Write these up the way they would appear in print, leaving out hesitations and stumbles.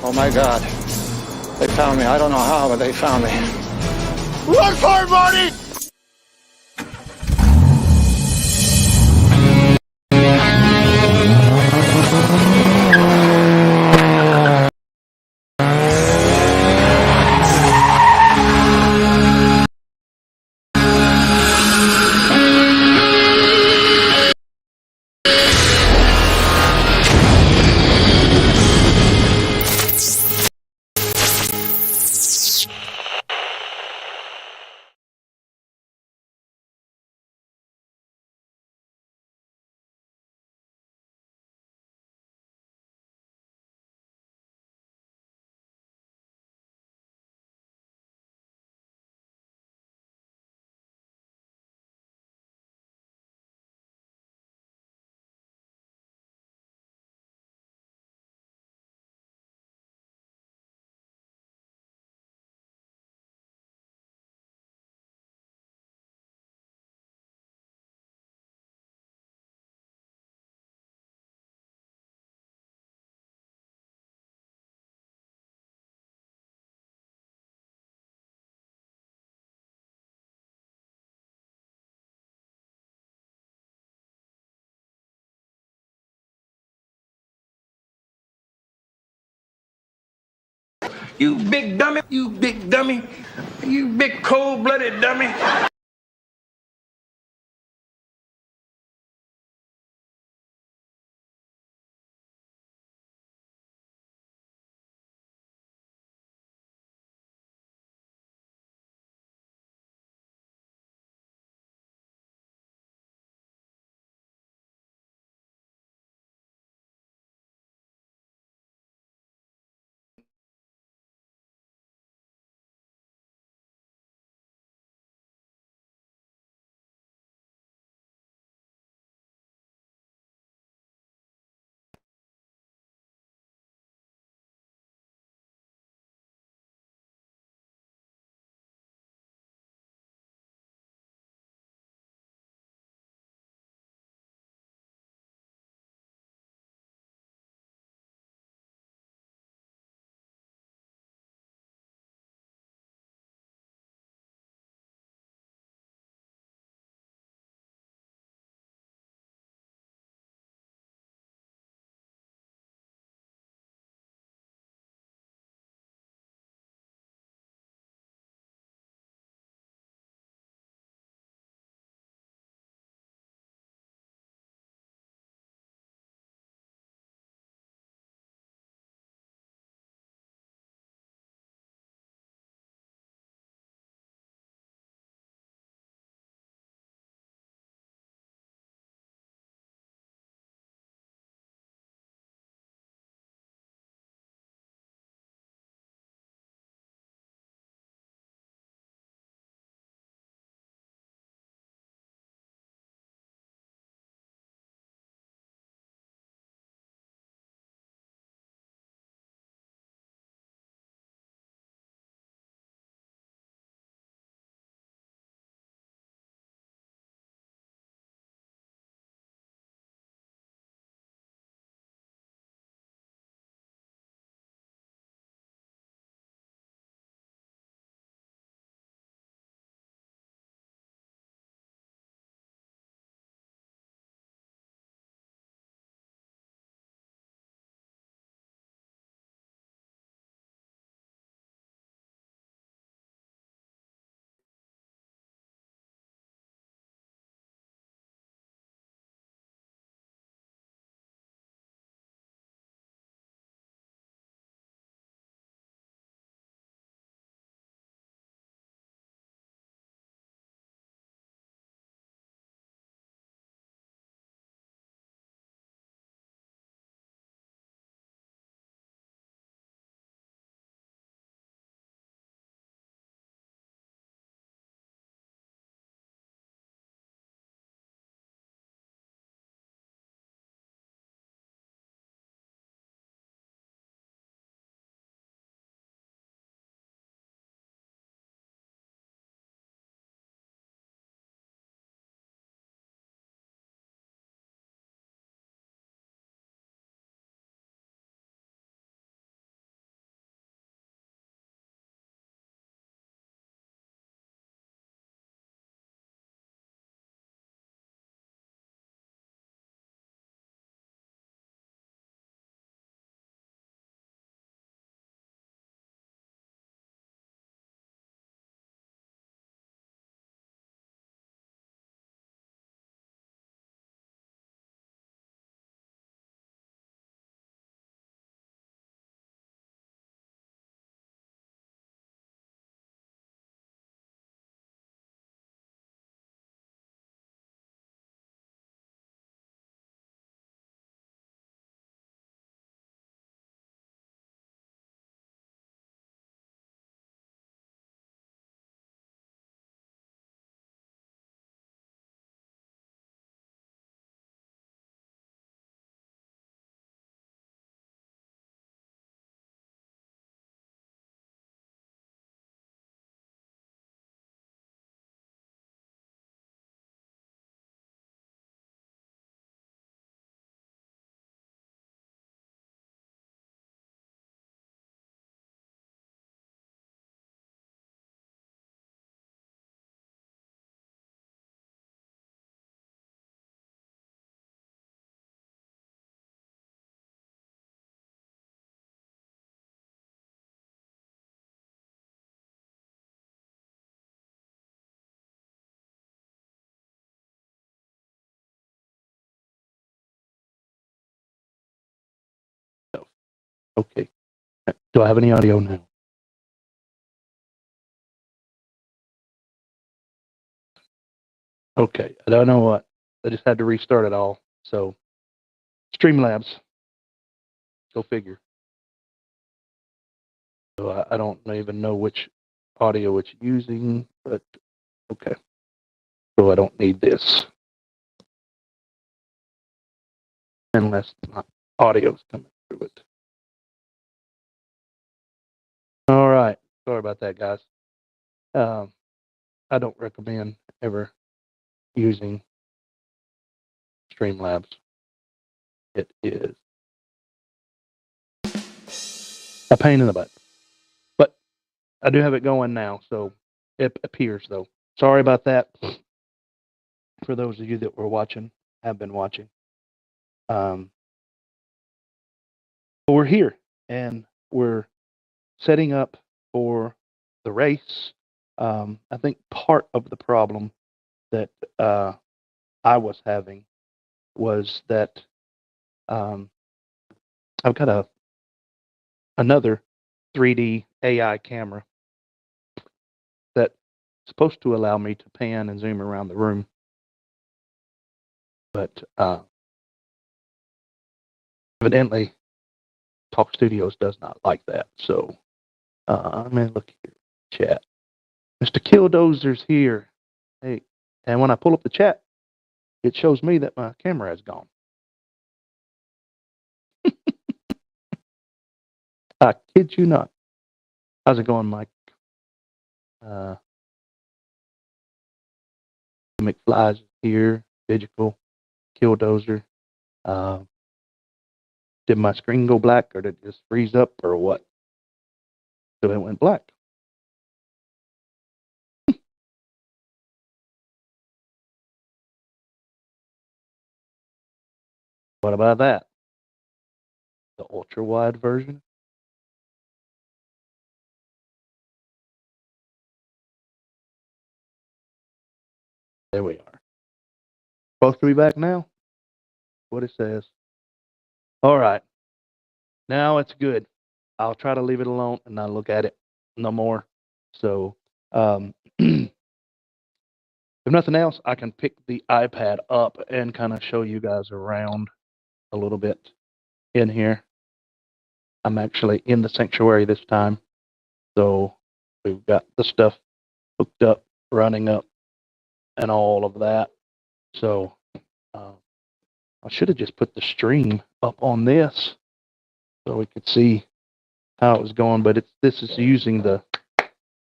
Oh my God. They found me. I don't know how, but they found me. Run for it, Marty! You big dummy, you big dummy, you big cold-blooded dummy. Okay. Do I have any audio now? Okay. I don't know what. I just had to restart it all. So, Streamlabs. Go figure. So I don't even know which audio it's using, but okay. So I don't need this unless my audio's coming through it. All right. Sorry about that, guys. I don't recommend ever using Streamlabs. It is a pain in the butt. But I do have it going now, so it appears though. Sorry about that. For those of you that were watching, have been watching. But we're here and we're setting up for the race. I think part of the problem that I was having was that I've got another 3D AI camera that's supposed to allow me to pan and zoom around the room, but evidently Talk Studios does not like that. So I'm gonna look here, chat. Mr. Killdozer's here. Hey, and when I pull up the chat, it shows me that my camera is gone. I kid you not. How's it going, Mike? McFly's is here. Digital Killdozer. Did my screen go black, or did it just freeze up, or what? So it went black. What about that? The ultra wide version? There we are. Supposed to be back now? What it says. All right. Now it's good. I'll try to leave it alone and not look at it no more. So, if nothing else, I can pick the iPad up and kind of show you guys around a little bit in here. I'm actually in the sanctuary this time. So we've got the stuff hooked up, running up, and all of that. So I should have just put the stream up on this so we could see how it was going. But this is using the.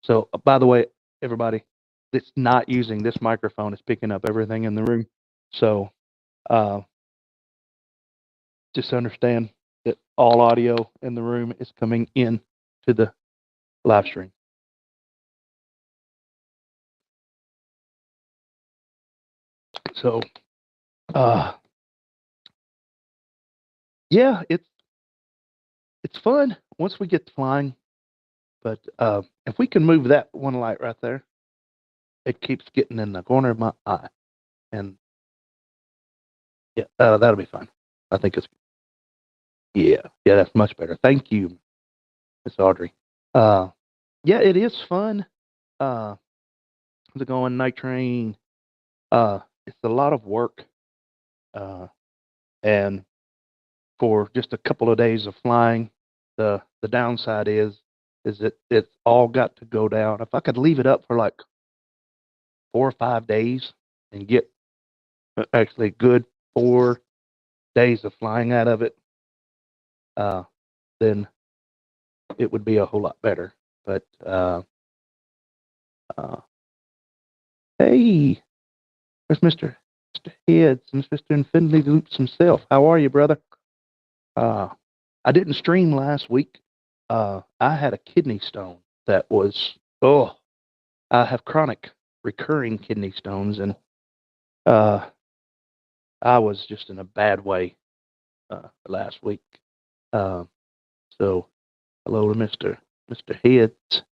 So by the way, everybody, it's not using this microphone. It's picking up everything in the room. So just understand that all audio in the room is coming in to the live stream. So, yeah, it's fun once we get flying. But if we can move that one light right there, it keeps getting in the corner of my eye, and yeah, that'll be fine. I think it's yeah, that's much better. Thank you, Miss Audrey. Yeah, it is fun. How's it going, Night Train? It's a lot of work, and for just a couple of days of flying, the downside is that it's all got to go down. If I could leave it up for like 4 or 5 days and get actually good 4 days of flying out of it, then it would be a whole lot better. But hey, there's Mr. Heads and Mr. Infinity Loops himself. How are you, brother? I didn't stream last week. I had a kidney stone that was I have chronic recurring kidney stones, and I was just in a bad way last week. So hello to Mr. Heads.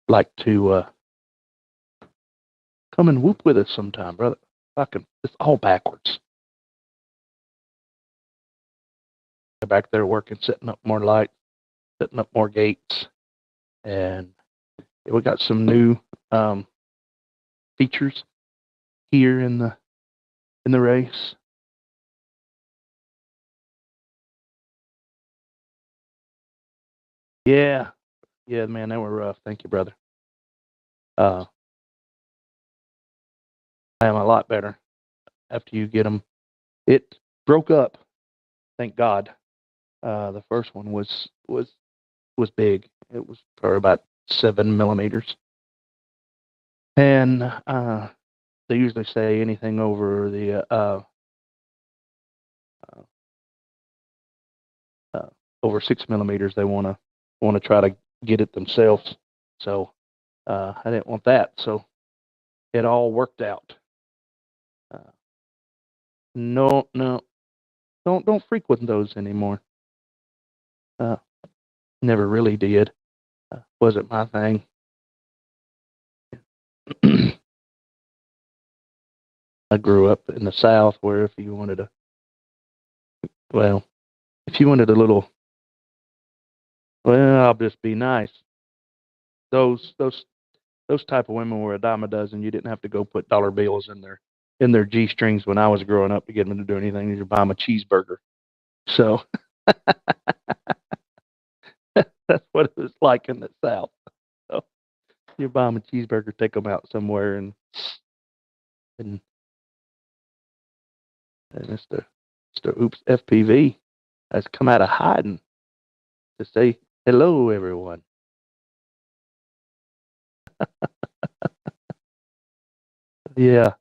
Like to come and whoop with us sometime, brother. It's all backwards. They're back there working, setting up more lights, setting up more gates, and we got some new features here in the race. Yeah, man, they were rough. Thank you, brother. I am a lot better after you get them. It broke up, thank God. The first one was big. It was for about 7 millimeters, and they usually say anything over the over 6 millimeters, they want to try to get it themselves. So I didn't want that. So it all worked out. No, don't frequent those anymore. Never really did. Wasn't my thing. I grew up in the South, where if you wanted a little, well, I'll just be nice. Those type of women were a dime a dozen. You didn't have to go put dollar bills in their G strings when I was growing up to get them to do anything. You buy them a cheeseburger. So that's what it was like in the South. So you buy them a cheeseburger, take them out somewhere, and Mr. Oops FPV has come out of hiding to say hello, everyone. Yeah.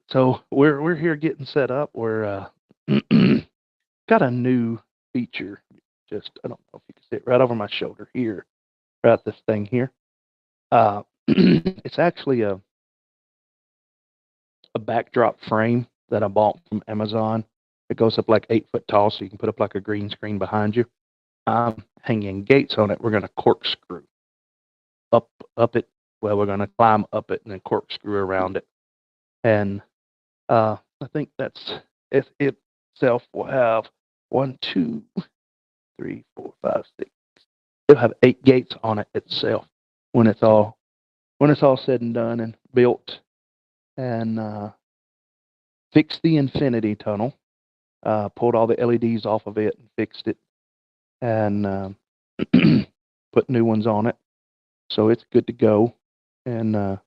So we're here getting set up. We're got a new feature. Just I don't know if you can see it right over my shoulder here, right this thing here. It's actually a backdrop frame that I bought from Amazon. It goes up like 8 foot tall, so you can put up like a green screen behind you. I'm hanging gates on it. We're going to corkscrew up it. Well, we're going to climb up it and then corkscrew around it. And I think that's it itself will have 1, 2, 3, 4, 5, 6. It'll have 8 gates on it itself when it's all said and done and built. And fixed the infinity tunnel. Pulled all the LEDs off of it and fixed it, and put new ones on it. So it's good to go. And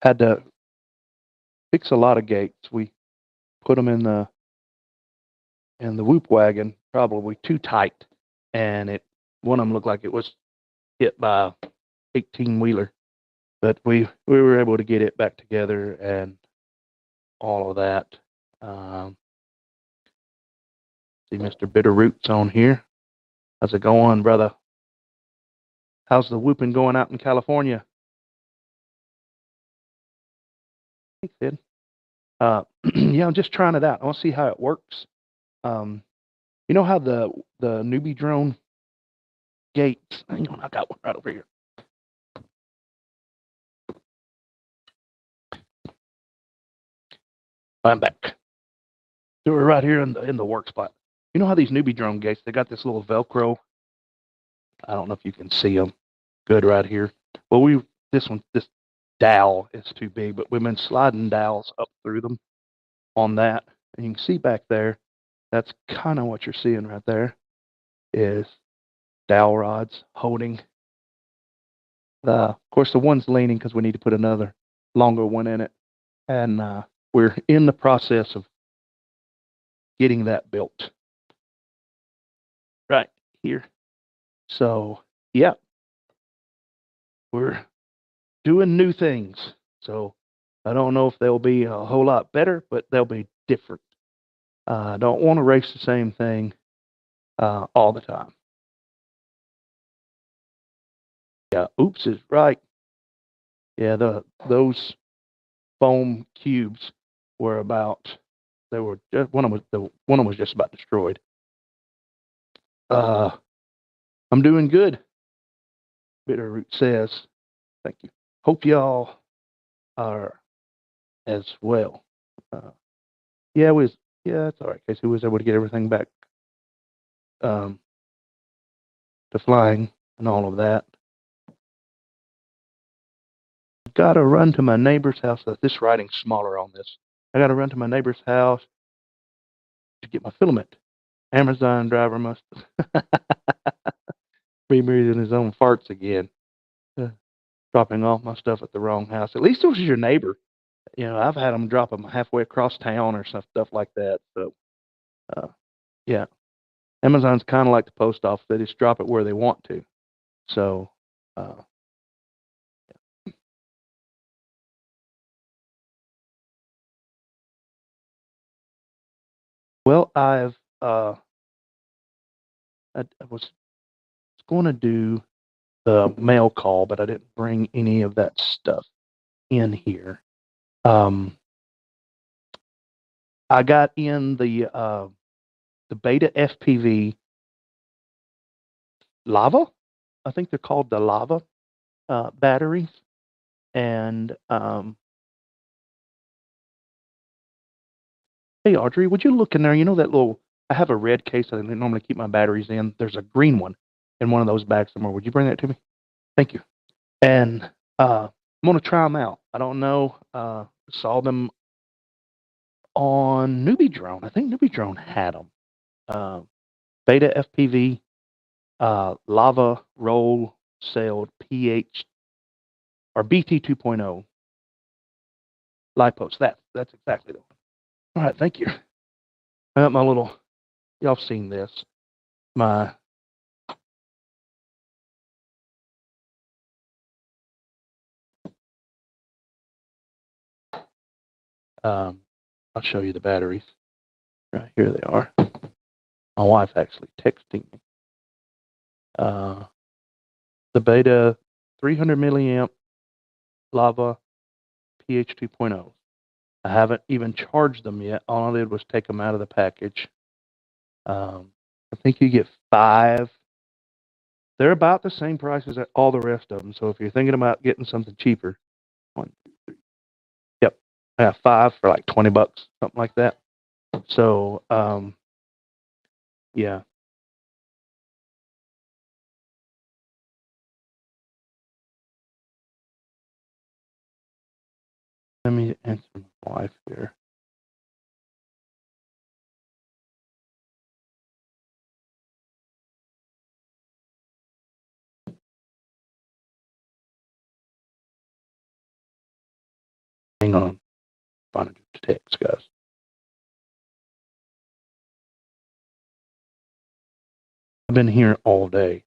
had to fix a lot of gates. We put them in the whoop wagon probably too tight, and one of them looked like it was hit by a 18-wheeler. But we were able to get it back together and all of that. See Mr. Bitterroot's on here. How's it going, brother? How's the whooping going out in California? Thanks, Ed. Yeah, I'm just trying it out. I want to see how it works. You know how the newbie drone gates. Hang on, I got one right over here. I'm back. So we're right here in the work spot. You know how these newbie drone gates, they got this little Velcro. I don't know if you can see them good right here. Well, this dowel is too big, but we've been sliding dowels up through them on that. And you can see back there, that's kind of what you're seeing right there is dowel rods holding. Of course, the one's leaning because we need to put another longer one in it. And we're in the process of getting that built right here. So, yeah, we're doing new things. So I don't know if they'll be a whole lot better, but they'll be different. I don't want to race the same thing all the time. Yeah, oops is right. Yeah, those foam cubes were they were just, one of them was just about destroyed. I'm doing good. Bitterroot says, thank you. Hope y'all are as well. Yeah, it's all right. Casey was able to get everything back to flying and all of that. I've got to run to my neighbor's house. This writing's smaller on this. I got to run to my neighbor's house to get my filament. Amazon driver must be breathing his own farts again. Dropping off my stuff at the wrong house. At least it was your neighbor. You know, I've had them drop them halfway across town or stuff like that. So, yeah. Amazon's kind of like the post office. They just drop it where they want to. So, well, I was going to do the mail call, but I didn't bring any of that stuff in here. I got in the Beta FPV Lava. I think they're called the Lava batteries. And hey, Audrey, would you look in there? You know that little, I have a red case I normally keep my batteries in. There's a green one in one of those bags somewhere. Would you bring that to me? Thank you. And I'm going to try them out. I don't know. Saw them on Newbie Drone. I think Newbie Drone had them. Beta FPV Lava Roll Sailed PH or BT 2.0 Lipos. That's exactly the one. All right, thank you. I got my little, y'all seen this. My I'll show you the batteries. Right here they are. My wife actually texting me. The Beta 300 milliamp Lava PH 2.0. I haven't even charged them yet. All I did was take them out of the package. I think you get 5. They're about the same price as all the rest of them. So if you're thinking about getting something cheaper, 1, 2, 3. Yep, I have 5 for like $20, something like that. So yeah. Let me answer my wife here. Hang on. Finding the text, guys. I've been here all day.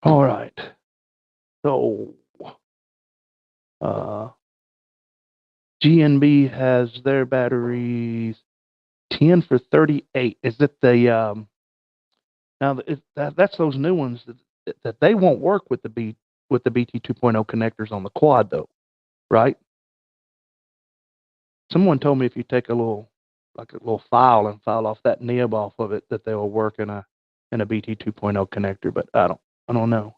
All right. So GNB has their batteries 10 for 38. Is it the now that's those new ones that they won't work with the BT 2.0 connectors on the quad though, right? Someone told me if you take a little file and file off that nib off of it, that they will work in a BT 2.0 connector, but I don't know.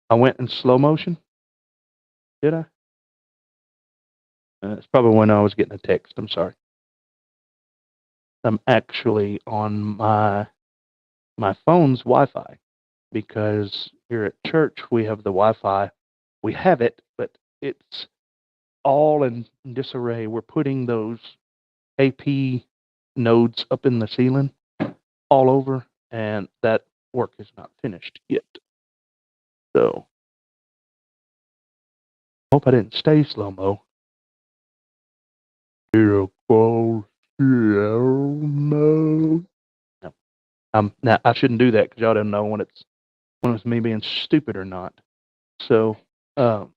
I went in slow motion. Did I? It's probably when I was getting a text. I'm sorry. I'm actually on my phone's Wi-Fi because here at church we have the Wi-Fi. We have it, but it's all in disarray. We're putting those AP nodes up in the ceiling all over, and that work is not finished yet. So, hope I didn't stay slow-mo. No. Now I shouldn't do that because y'all don't know when it's me being stupid or not. So, I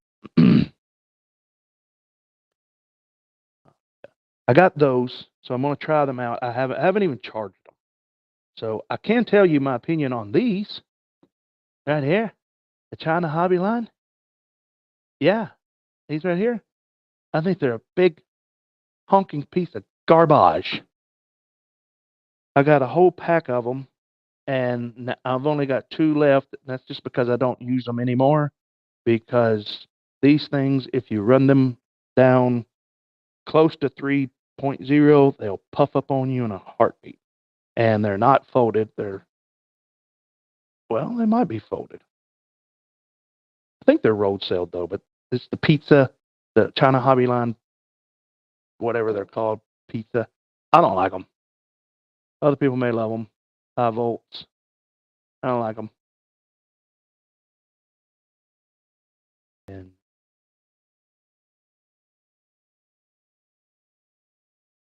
got those, so I'm going to try them out. I haven't even charged them, so I can tell you my opinion on these right here, the China Hobby line. Yeah, these right here. I think they're a big honking piece of garbage. I got a whole pack of them, and I've only got 2 left. And that's just because I don't use them anymore. Because these things, if you run them down close to 3.0, they'll puff up on you in a heartbeat. And they're not folded. Well, they might be folded. I think they're road sailed though, but it's the pizza, the China Hobby Line, whatever they're called, pizza. I don't like them. Other people may love them. 5 volts. I don't like them.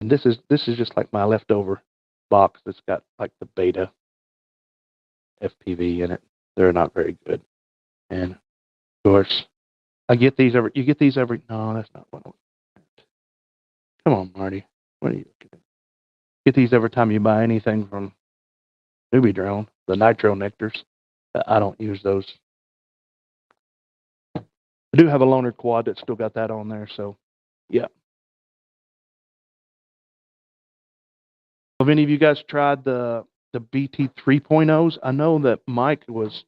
And this is just like my leftover box that's got like the beta FPV in it. They're not very good. And of course, you get these every, no, that's not what I want. Come on, Marty. What are you looking at? Get these every time you buy anything from Newbie Drone, the nitro nectars. I don't use those. I do have a loaner quad that's still got that on there, so yeah. Have any of you guys tried the BT 3.0s? I know that Mike was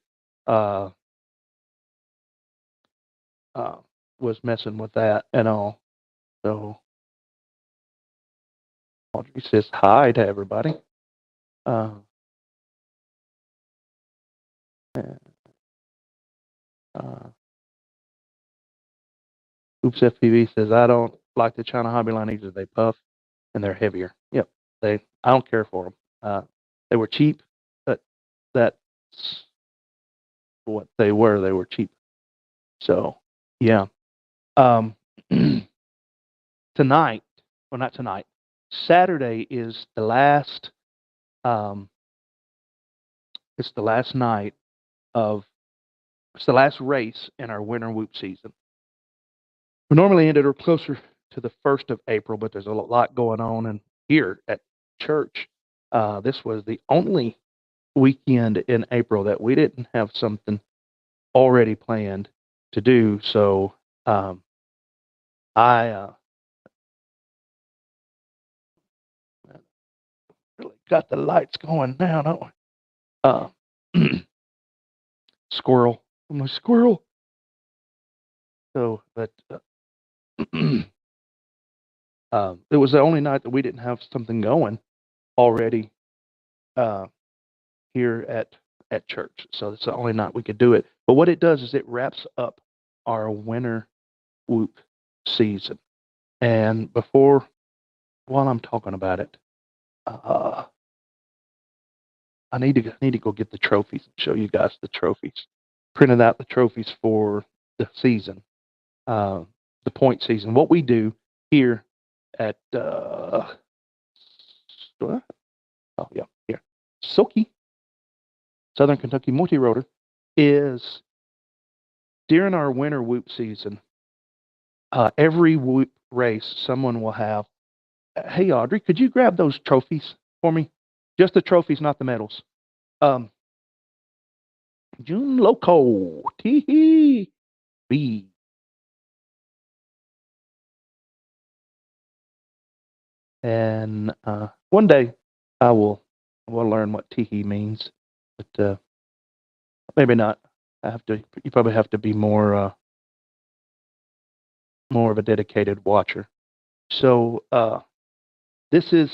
messing with that and all. So Audrey says hi to everybody. Oops FPV says I don't like the China Hobby Line either. They puff and they're heavier. Yep. I don't care for them. They were cheap, but that's what they were. They were cheap. So yeah. Tonight, well, not tonight. Saturday is the last. It's the last night of. It's the last race in our winter whoop season. We normally ended or closer to the 1st of April, but there's a lot going on. And here at church, this was the only weekend in April that we didn't have something already planned to do. So I really got the lights going now, don't we? Squirrel. I'm a squirrel. So, but it was the only night that we didn't have something going already here at church. So it's the only night we could do it. But what it does is it wraps up our winter whoop season. And while I'm talking about it, I need to go get the trophies and show you guys the trophies. Printed out the trophies for the season, the point season. What we do here at here, Silky, Southern Kentucky Multi-Rotor, is during our winter whoop season. Every whoop race, someone will have. Hey, Audrey, could you grab those trophies for me? Just the trophies, not the medals. June Loco, Tee B. And one day I will learn what Tee means, but maybe not. You probably have to be more of a dedicated watcher. So this is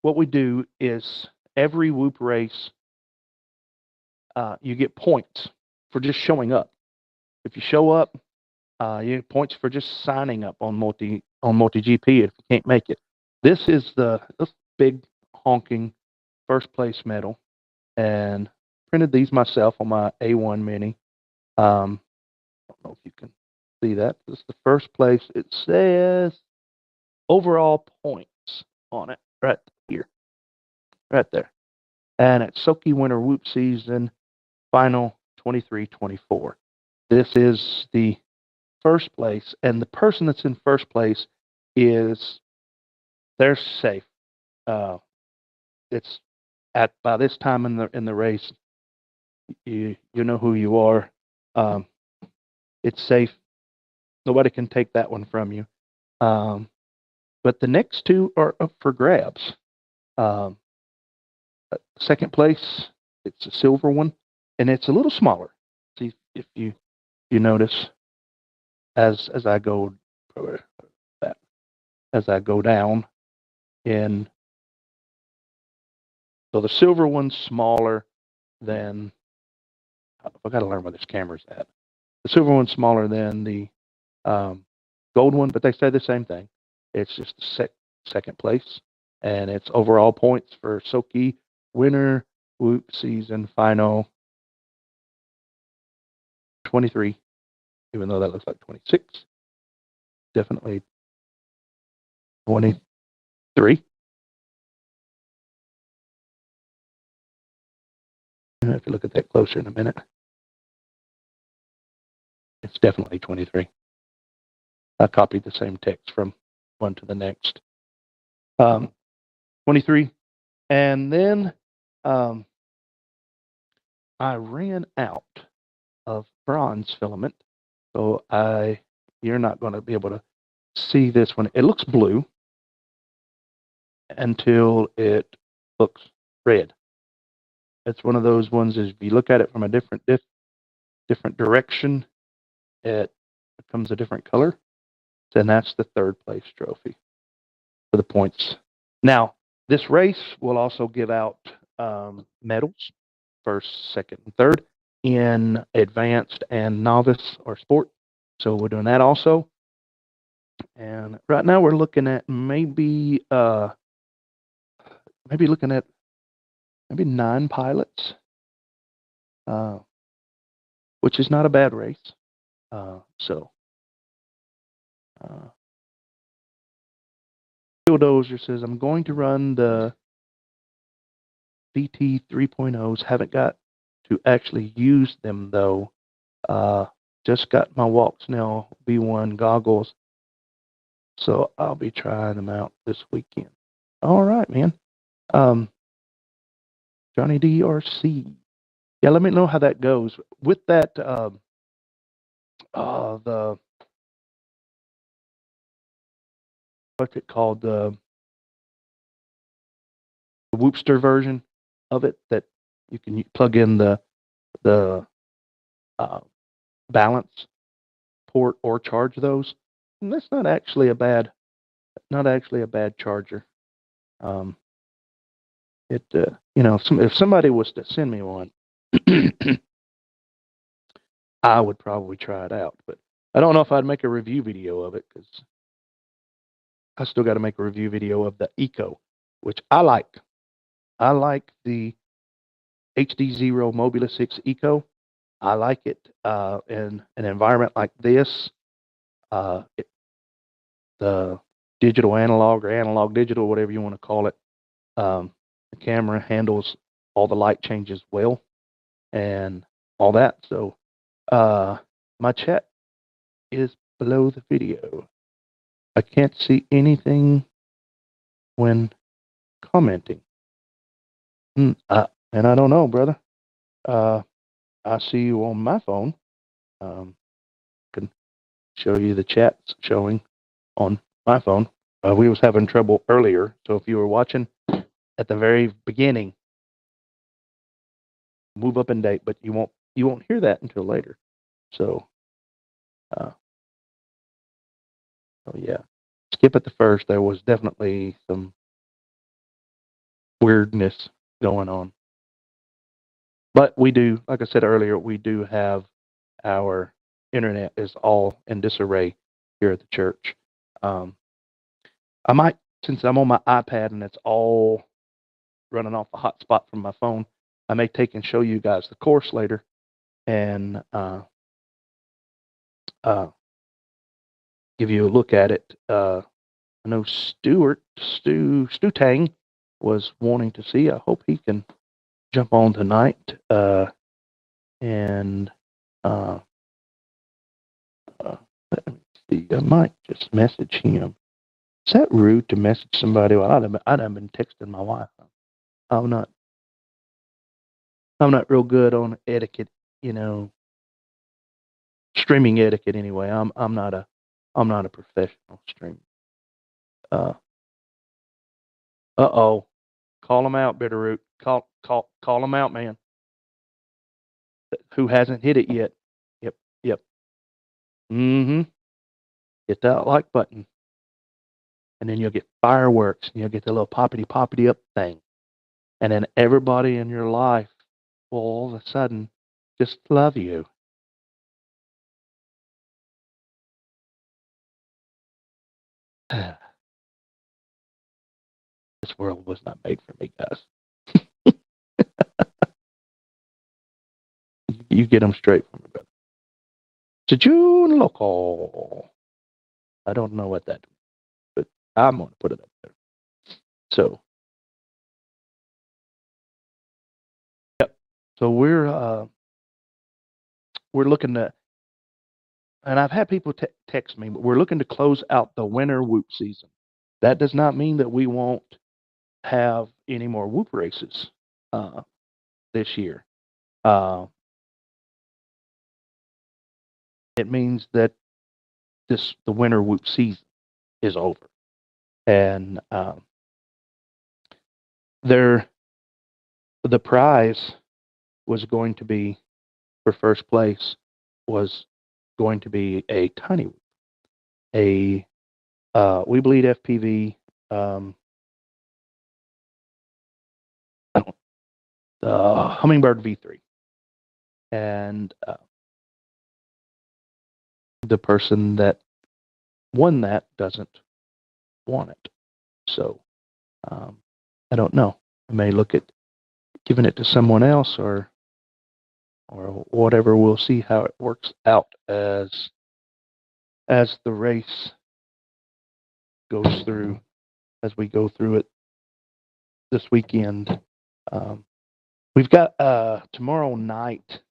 what we do is every whoop race, you get points for just showing up. If you show up, you get points for just signing up on multi GP if you can't make it. This is this big honking first place medal, and printed these myself on my A1 Mini. I don't know if you can see that. This is the first place. It says overall points on it right here, right there. And it's Soki Winter Whoop Season Final 23-24. This is the first place, and the person that's in first place they're safe. It's by this time in the race, you know who you are. It's safe. Nobody can take that one from you. But the next two are up for grabs. Um, Second place, it's a silver one, and it's a little smaller. See if you notice as I go that as I go down in. So the silver one's smaller than. I got to learn where this camera's at. The silver one's smaller than the um, gold one, but they say the same thing. It's just second place, and it's overall points for Soki winner whoop season final 23. Even though that looks like 26, definitely 23. I have to look at that closer in a minute. It's definitely 23. I copied the same text from one to the next. 23. And then I ran out of bronze filament. So you're not going to be able to see this one. It looks blue until it looks red. It's one of those ones, if you look at it from a different direction, it becomes a different color. Then that's the third place trophy for the points. Now, this race will also give out medals, first, second, and third, in advanced and novice or sport. So we're doing that also. And right now we're looking at maybe 9 pilots, which is not a bad race. Dozer says, I'm going to run the VT 3.0s. Haven't got to actually use them though. Just got my Walks Now V1 goggles, so I'll be trying them out this weekend. All right, man. Johnny DRC. Yeah, let me know how that goes. With that, the what's it called? The Whoopster version of it that you can plug in the balance port or charge those. And that's not actually a bad charger. If somebody was to send me one, I would probably try it out. But I don't know if I'd make a review video of it because I still got to make a review video of the Eco, which I like. I like the HD0 Mobula 6 Eco. I like it in an environment like this. The digital analog or analog digital, whatever you want to call it. The camera handles all the light changes well and all that. So my chat is below the video. I can't see anything when commenting. And I don't know, brother. I see you on my phone. Can show you the chats showing on my phone. We was having trouble earlier, so if you were watching at the very beginning, move up in date, but you won't hear that until later. So, yeah, skip at the first. There was definitely some weirdness going on, but we do, like I said earlier, we do have our internet is all in disarray here at the church. I might, since I'm on my iPad and it's all running off the hotspot from my phone, I may take and show you guys the course later and give you a look at it. I know Stu Tang was wanting to see. I hope he can jump on tonight. And let me see. I might just message him. Is that rude to message somebody? Well, I'd have been texting my wife. I'm not real good on etiquette, streaming etiquette anyway. I'm not a professional streamer. Uh oh. Call them out, Bitterroot. Call them out, man. Who hasn't hit it yet? Yep, yep. Mm-hmm. Hit that like button. And then you'll get fireworks and you'll get the little poppity up thing. And then everybody in your life will all of a sudden just love you. This world was not made for me, guys. You get them straight from me, brother. June local. I don't know what that means, but I'm going to put it up there. So, yep. So we're looking to, and I've had people text me, but we're looking to close out the winter whoop season. That does not mean that we won't have any more whoop races this year. It means that the winter whoop season is over, and the prize was going to be for first place was going to be a tiny whoop, a we bleed FPV. Hummingbird V3, and the person that won that doesn't want it. So I don't know. I may look at giving it to someone else or whatever. We'll see how it works out as the race goes through, as we go through it this weekend. We've got tomorrow night.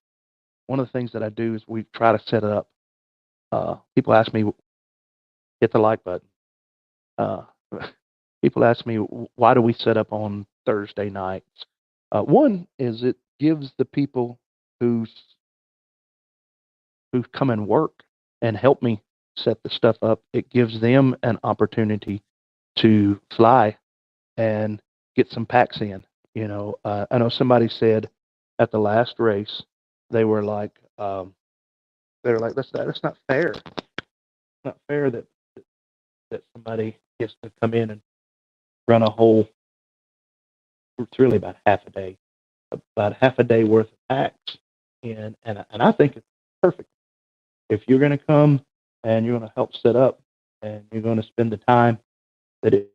One of the things that I do is we try to set it up. People ask me, hit the like button. People ask me, why do we set up on Thursday nights? One is it gives the people who come and work and help me set the stuff up, it gives them an opportunity to fly and get some packs in. You know, I know somebody said at the last race, they were like, that's not fair. It's not fair that somebody gets to come in and run a whole. It's really about half a day worth of packs, and I think it's perfect. If you're going to come and you're going to help set up, and you're going to spend the time that it.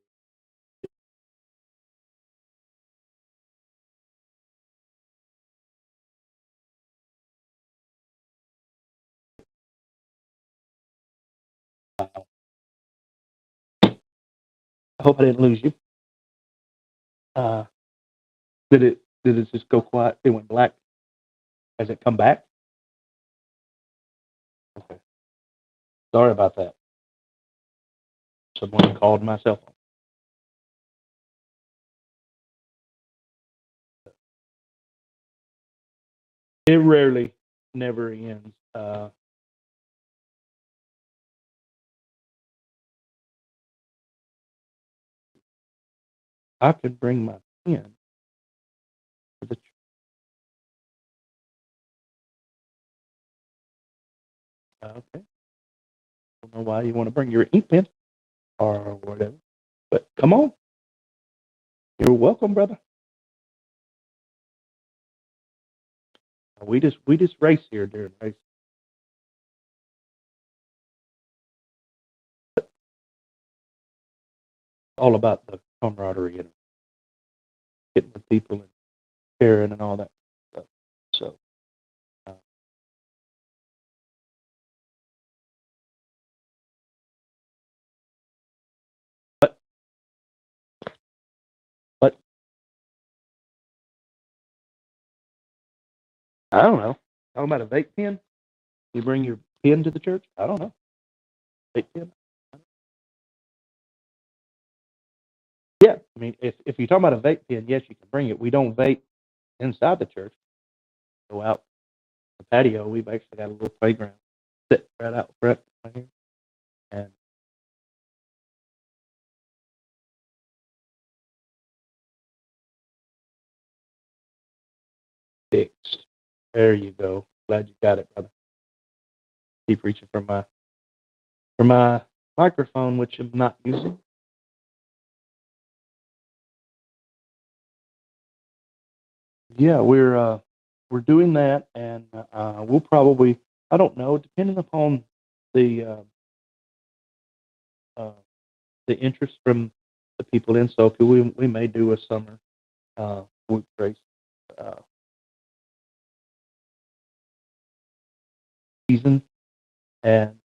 I hope I didn't lose you. Did it just go quiet? It went black. Has it come back? Okay. Sorry about that. Someone called my cell phone. It rarely, never ends. I could bring my pen to the. Okay. Don't know why you want to bring your ink pen or whatever, but come on. You're welcome, brother. We just race here during race. All about the camaraderie and getting with people and sharing and all that stuff. So, uh, but but I don't know. Talking about a vape pen. You bring your pen to the church? I don't know. Vape pen? Yeah. I mean, if you're talking about a vape pen, yes, you can bring it. We don't vape inside the church. Go out the patio. We've actually got a little playground sit right out front right here. And fixed. There you go. Glad you got it, brother. Keep reaching for my microphone, which I'm not using. Yeah, we're doing that, and we'll probably, I don't know, depending upon the interest from the people in SoCal, we may do a summer whoop race season and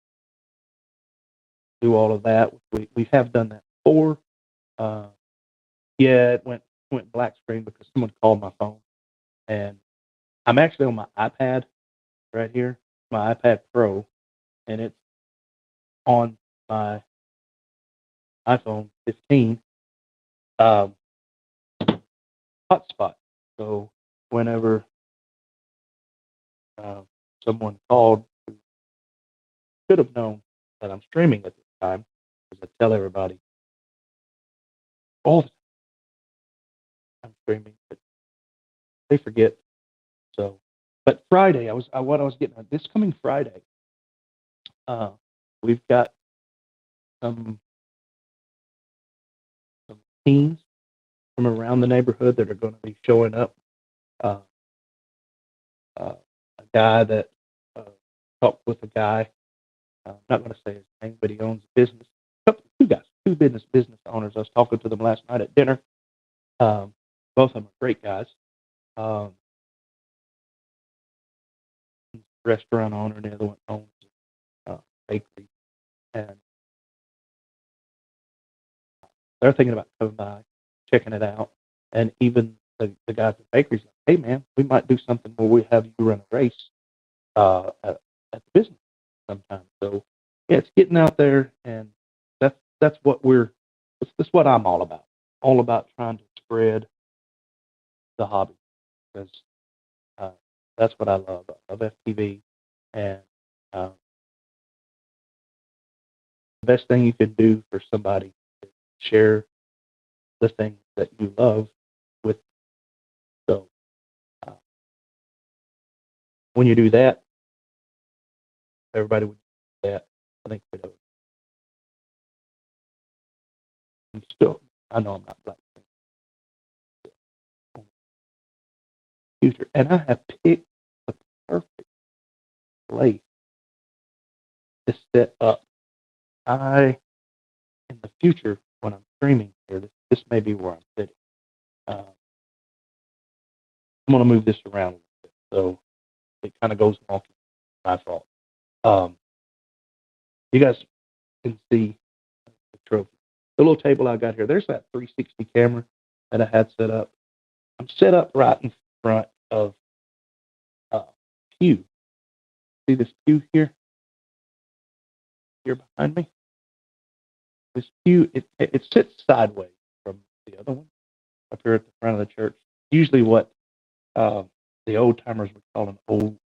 do all of that. We have done that before. Yeah, it went black screen because someone called my phone, and I'm actually on my iPad right here, my iPad Pro, and it's on my iPhone 15 hotspot. So whenever uh, someone called who should have known that I'm streaming at this time, because I tell everybody all the time I'm streaming, but they forget. So, but Friday, what I was getting at this coming Friday, we've got some teens from around the neighborhood that are going to be showing up. Uh, a guy that talked with a guy. I'm not going to say his name, but he owns a business. Two business owners. I was talking to them last night at dinner. Both of them are great guys. Restaurant owner, and the other one owns a bakery, and they're thinking about coming by, checking it out, and even the guy at the bakery's like, "Hey, man, we might do something where we have you run a race at the business sometime." So yeah, it's getting out there, and that's what that's what I'm all about trying to spread the hobby, because uh, that's what I love. I love FTV, and uh, the best thing you can do for somebody is share the things that you love with them. So uh, when you do that, everybody would do that. I think we'd have still. I know I'm not black. Future, and I have picked the perfect place to set up. In the future, when I'm streaming here, this may be where I'm sitting. I'm going to move this around a little bit, so it kind of goes wonky. My fault. Um, you guys can see the trophy. The little table I got here, there's that 360 camera that I had set up. I'm set up right in front of uh, pew. See this pew here? Here behind me? This pew, it sits sideways from the other one up here at the front of the church. Usually what the old timers would call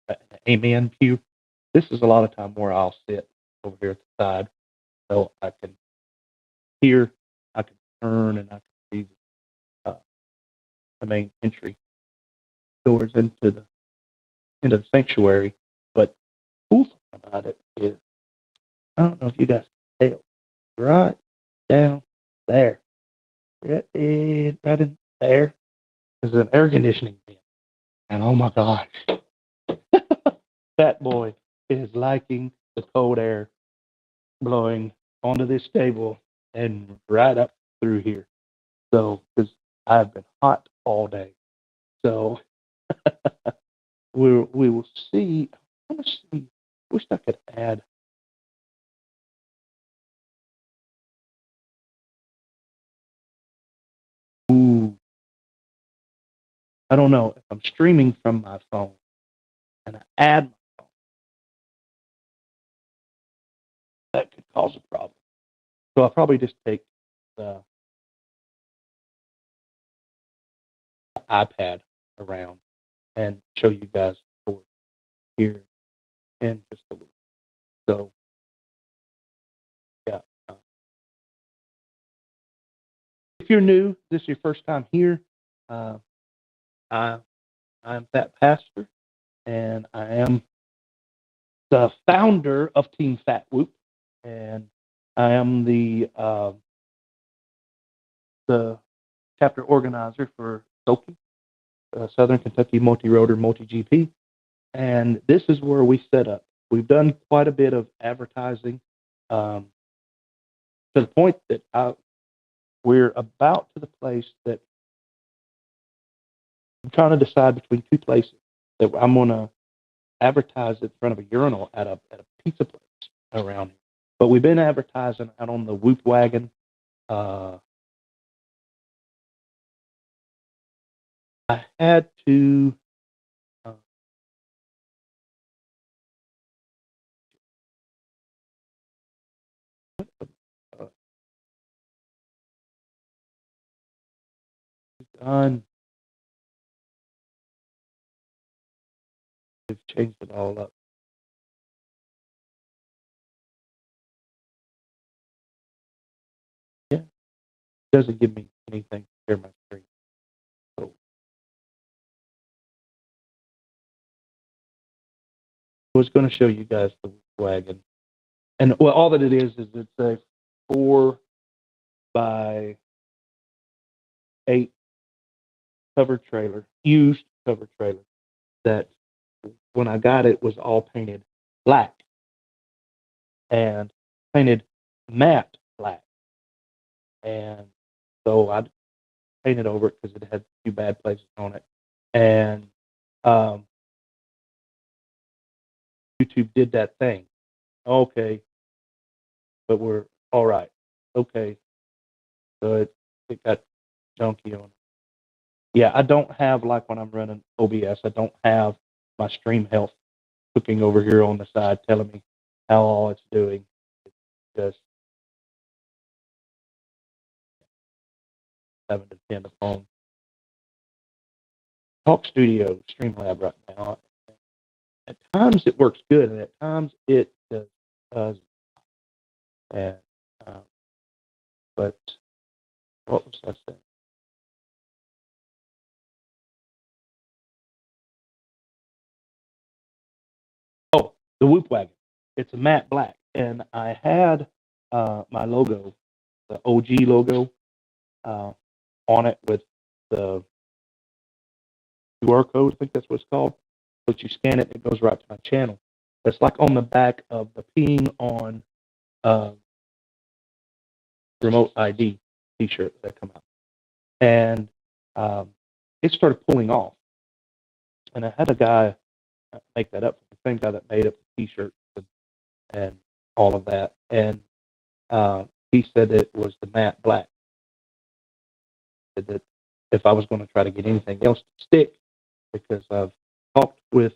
an amen pew. This is a lot of time where I'll sit over here at the side, so I can hear, I can turn, and I can see the main entry doors into the sanctuary. But the cool thing about it is, I don't know if you guys can tell, right down there, right in there, is an air conditioning vent, and oh my gosh, that boy is liking the cold air blowing onto this table and right up through here. So, because I've been hot all day. So, we will see. I want to see. Wish I could add. Ooh, I don't know if I'm streaming from my phone and I add my phone, that could cause a problem. So I'll probably just take the iPad around and show you guys here in just a little. So yeah. If you're new, this is your first time here. Uh, I I'm Fat Pastor, and I am the founder of Team Fat Whoop, and I am the chapter organizer for SOKI, Southern Kentucky Multi-Rotor Multi-GP, and this is where we set up. We've done quite a bit of advertising to the point that we're about to the place that I'm trying to decide between two places that I'm going to advertise in front of a urinal at a pizza place around here. But we've been advertising out on the Whoop Wagon. I had to done. We've changed it all up. Yeah, it doesn't give me anything to share my screen. So I was going to show you guys the Whoop Wagon, and well, all that it is it's a 4x8 covered trailer, used covered trailer that when I got it was all painted black and painted matte black. And so I painted over it because it had a few bad places on it. And YouTube did that thing. Okay, but we're all right. Okay, so it got junky on it. Yeah, I don't have, like when I'm running OBS, I don't have my stream health cooking over here on the side telling me how all it's doing. It's just having to depend upon Talk Studio Streamlab right now. At times it works good, and at times it does. And but what was I saying? Oh, the Whoop Wagon. It's a matte black, and I had my logo, the OG logo, on it with the QR code. I think that's what it's called. But you scan it, it goes right to my channel. It's like on the back of the peeing on remote ID T-shirt that come out, and it started pulling off. And I had a guy make that up, the same guy that made up the T-shirt and all of that, and he said it was the matte black. He said that if I was going to try to get anything else to stick, because I've talked with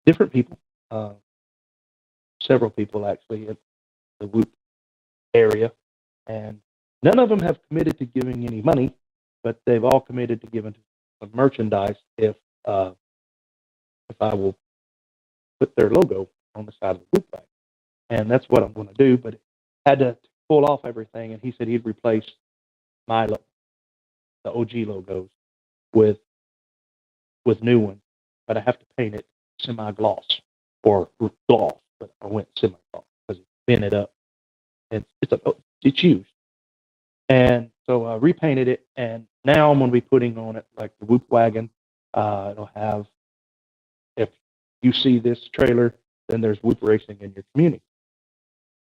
different people, several people actually in the Whoop area, and none of them have committed to giving any money, but they've all committed to giving some merchandise if I will put their logo on the side of the Whoop bag. And that's what I'm going to do, but had to pull off everything, and he said he'd replace the OG logos with new ones, but I have to paint it semi-gloss or gloss, but I went semi-gloss because it's painted up. It's used. And so I repainted it, and now I'm going to be putting on it like the Whoop Wagon. It'll have, if you see this trailer, then there's Whoop Racing in your community.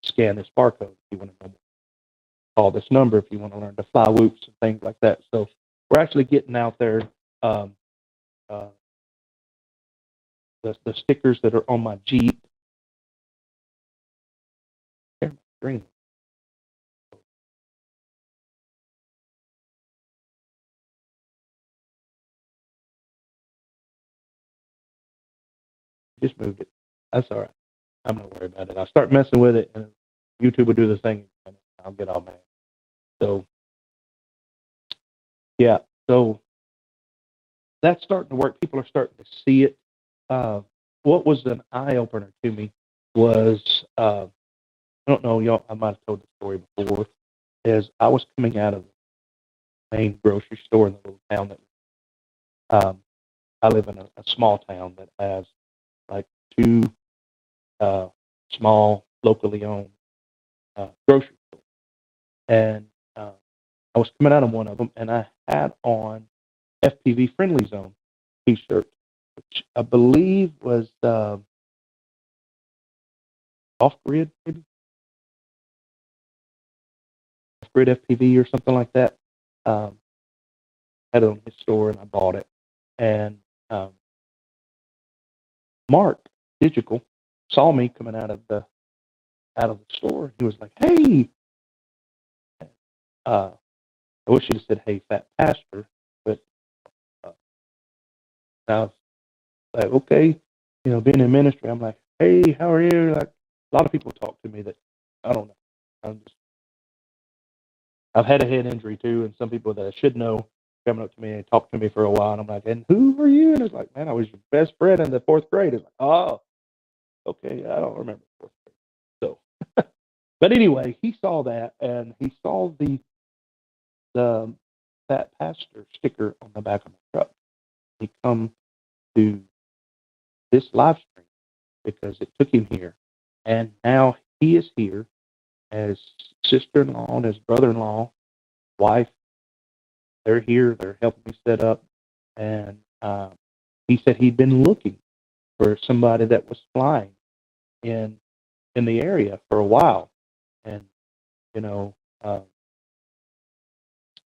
Scan this barcode if you want to know more. Call this number if you want to learn to fly whoops and things like that. So we're actually getting out there. The stickers that are on my Jeep. Green. Just moved it. That's all right. I'm not worried about it. I'll start messing with it, and YouTube will do the thing, and I'll get all mad. So, yeah. So that's starting to work. People are starting to see it. What was an eye opener to me was I don't know, y'all. I might have told the story before. Is I was coming out of the main grocery store in the little town that I live in a small town that has like two small locally owned grocery stores, and I was coming out of one of them, and I had on FPV Friendly Zone T-shirt, which I believe was off grid, maybe off grid FPV or something like that. Had it on his store, and I bought it. And Mark Digital saw me coming out of the store. He was like, "Hey," I wish he'd have said, "Hey, fat pastor," but I was like, "Okay," being in ministry, I'm like, "Hey, how are you?" Like a lot of people talk to me that I don't know. I've had a head injury too, and some people that I should know coming up to me and talk to me for a while, and I'm like, "And who are you?" And it's like, "Man, I was your best friend in the fourth grade." It's like, "Oh, okay, I don't remember fourth grade." So, but anyway, he saw that, and he saw the that pastor sticker on the back of my truck. He come to this live stream because it took him here, and now he is here as sister-in-law and his brother-in-law, wife. They're here. They're helping me set up, and he said he'd been looking for somebody that was flying in the area for a while, and you know,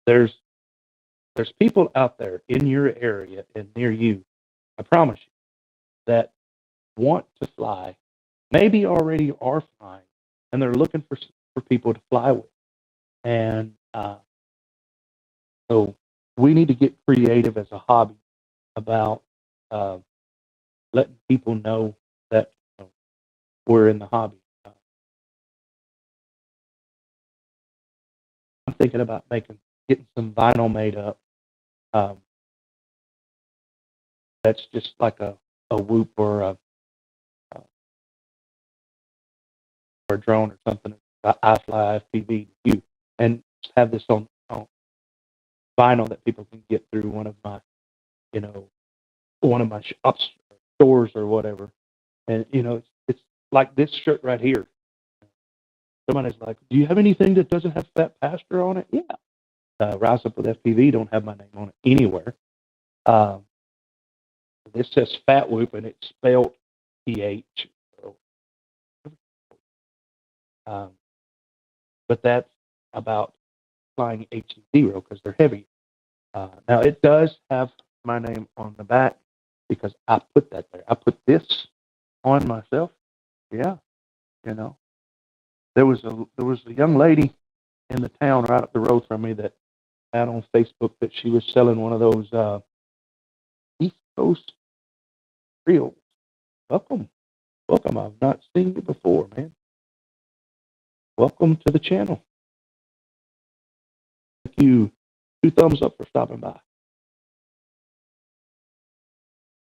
there's people out there in your area and near you. I promise you that want to fly, maybe already are flying, and they're looking for people to fly with, and so we need to get creative as a hobby about uh, letting people know that we're in the hobby. I'm thinking about getting some vinyl made up. Um, that's just like a whoop or a drone or something. I fly FPV to you, and just have this on vinyl that people can get through you know, one of my shops, stores, or whatever. And it's like this shirt right here. Somebody's like, "Do you have anything that doesn't have Fat Pastor on it?" Yeah. Rise Up with FPV don't have my name on it anywhere. Um, this says Fat Whoop, and it's spelled PH. So, um, but that's about flying HE0 because they're heavy. Now it does have my name on the back because I put that there. I put this on myself. Yeah, you know, there was a young lady in the town right up the road from me that had on Facebook that she was selling one of those East Coast reels. Welcome, welcome. I've not seen you before, man. Welcome to the channel. Thank you. 2 thumbs up for stopping by.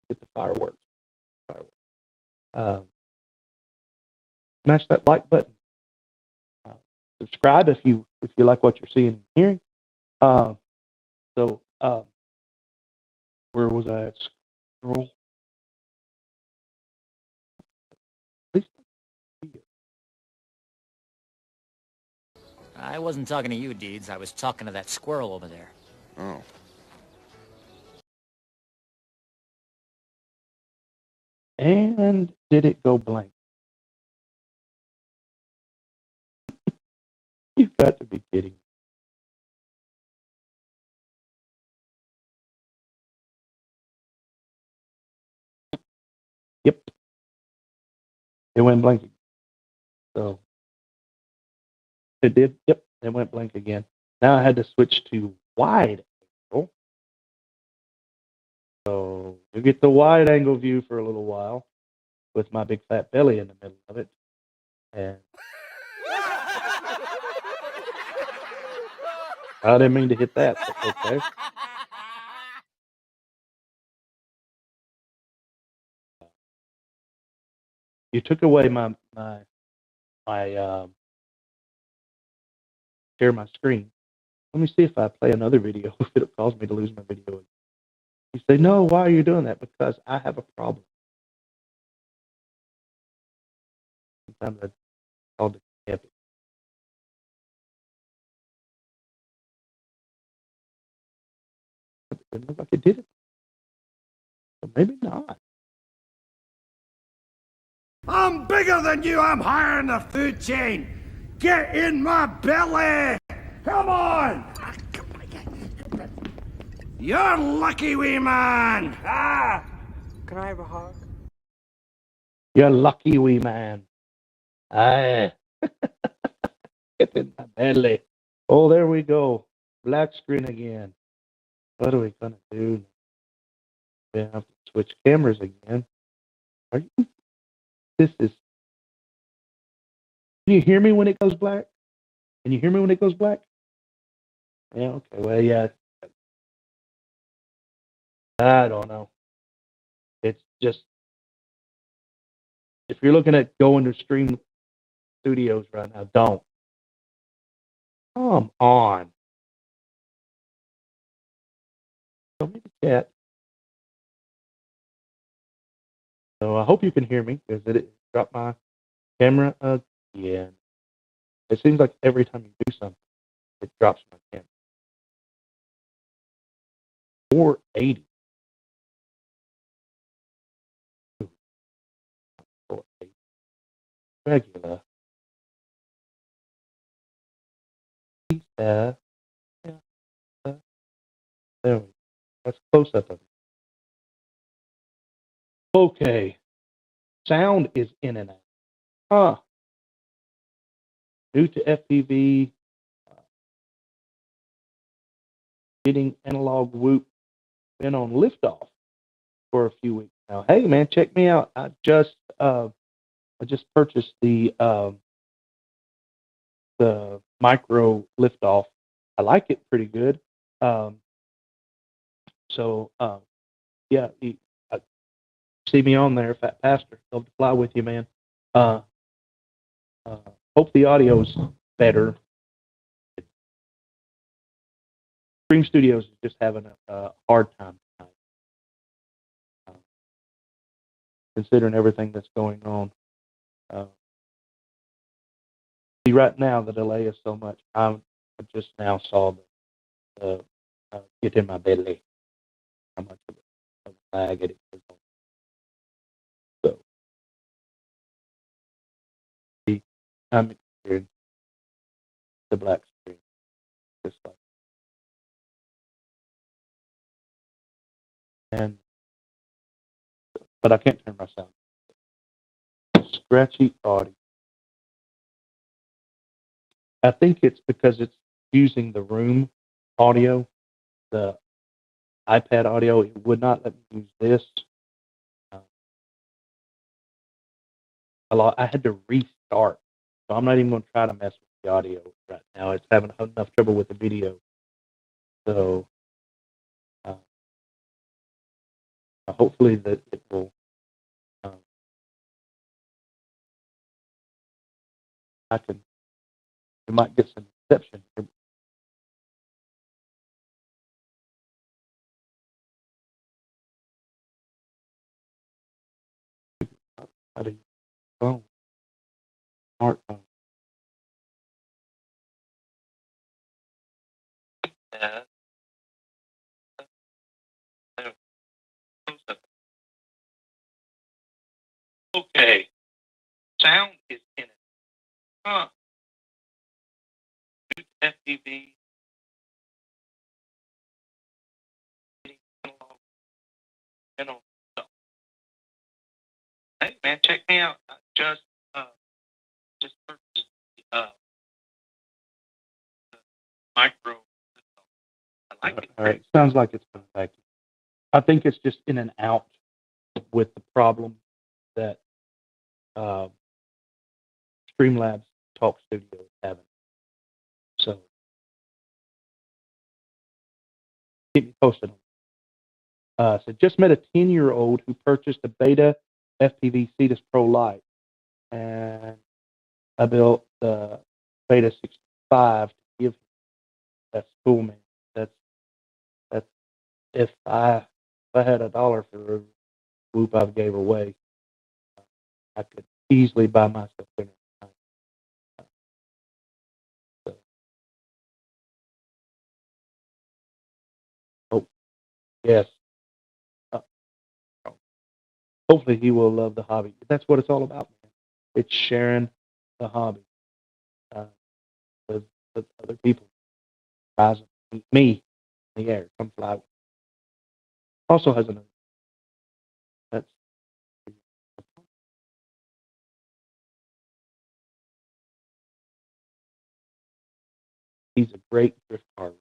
Get the fireworks. Uh, smash that like button. Uh, Subscribe if you like what you're seeing and hearing. So where was I at? Scroll. I wasn't talking to you, Deeds. I was talking to that squirrel over there. Oh. And did it go blank? You've got to be kidding. Yep. It went blank. So it did. Yep. It went blank again. Now I had to switch to wide angle. So you get the wide angle view for a little while with my big fat belly in the middle of it. And I didn't mean to hit that, but okay. You took away my share my screen. Let me see if I play another video if it'll cause me to lose my video. You say, no, why are you doing that? Because I have a problem. Sometimes I call it epic. It looked like it did it. But maybe not. I'm bigger than you. I'm higher in the food chain. Get in my belly. Come on. You're lucky, wee man. Ah. Can I have a hug? You're lucky, wee man. Aye. Get in my belly. Oh, there we go. Black screen again. What are we going to do? We have to switch cameras again. Are you? This is. Can you hear me when it goes black? Can you hear me when it goes black? Yeah, okay. Well, yeah. I don't know. It's just. If you're looking at going to Stream Studios right now, don't. Come on. Show me the chat. So I hope you can hear me because it dropped my camera again. It seems like every time you do something, it drops my camera. 480. 480. Regular. Yeah. There we go. That's close up of it. Okay. Sound is in and out. Huh. Due to FPV getting analog whoop, been on liftoff for a few weeks now. Hey man, check me out. I just purchased the micro liftoff. I like it pretty good. So yeah, see me on there, Fat Pastor. Love to fly with you, man. Uh, hope the audio's better. Stream Studios is just having a hard time tonight, considering everything that's going on. See, right now the delay is so much. I just now saw the get in my belly. How much of a lag it is on. So, see, I'm experiencing the black screen, just like, and but I can't turn my sound. Scratchy audio. I think it's because it's using the room audio, the iPad audio. It would not let me use this. I had to restart, so I'm not even going to try to mess with the audio right now. It's having enough trouble with the video, so hopefully that it will. We might get some reception here. How do you phone? Smartphone. Yeah. Okay. Sound is in it. Huh. FTV. Hey man, check me out. I just purchased the micro. I like it. All right. Sounds like it's coming back. I think it's just in and out with the problem that Streamlabs Talk Studio is having. So keep me posted. So just met a 10-year-old who purchased a beta FPV Cetus Pro Lite, and I built the beta 65 to give him. That's cool, man. That's if I I had $1 for every whoop I gave away, I could easily buy myself dinner. So, oh, yes. Uh, Hopefully he will love the hobby. That's what it's all about, man. It's sharing the hobby uh, with, with other people. Guys, me in the air, come fly. Also has another. That's he's a great drift car.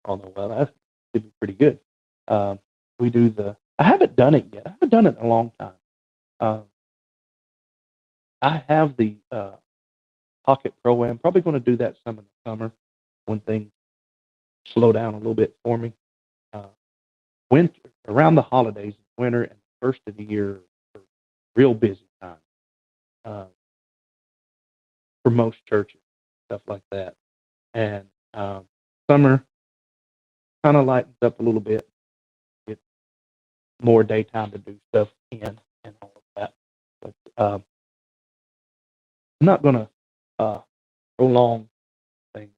Oh no, well that should be pretty good. Um, we do the. I haven't done it yet. I haven't done it in a long time. Um, I have the Pocket Pro Am. Probably going to do that some in the summer when things slow down a little bit for me. Uh, Winter around the holidays, winter and first of the year, are real busy time uh, for most churches, stuff like that. And summer kind of lightens up a little bit, get more daytime to do stuff in and all of that. But I'm not going to prolong things.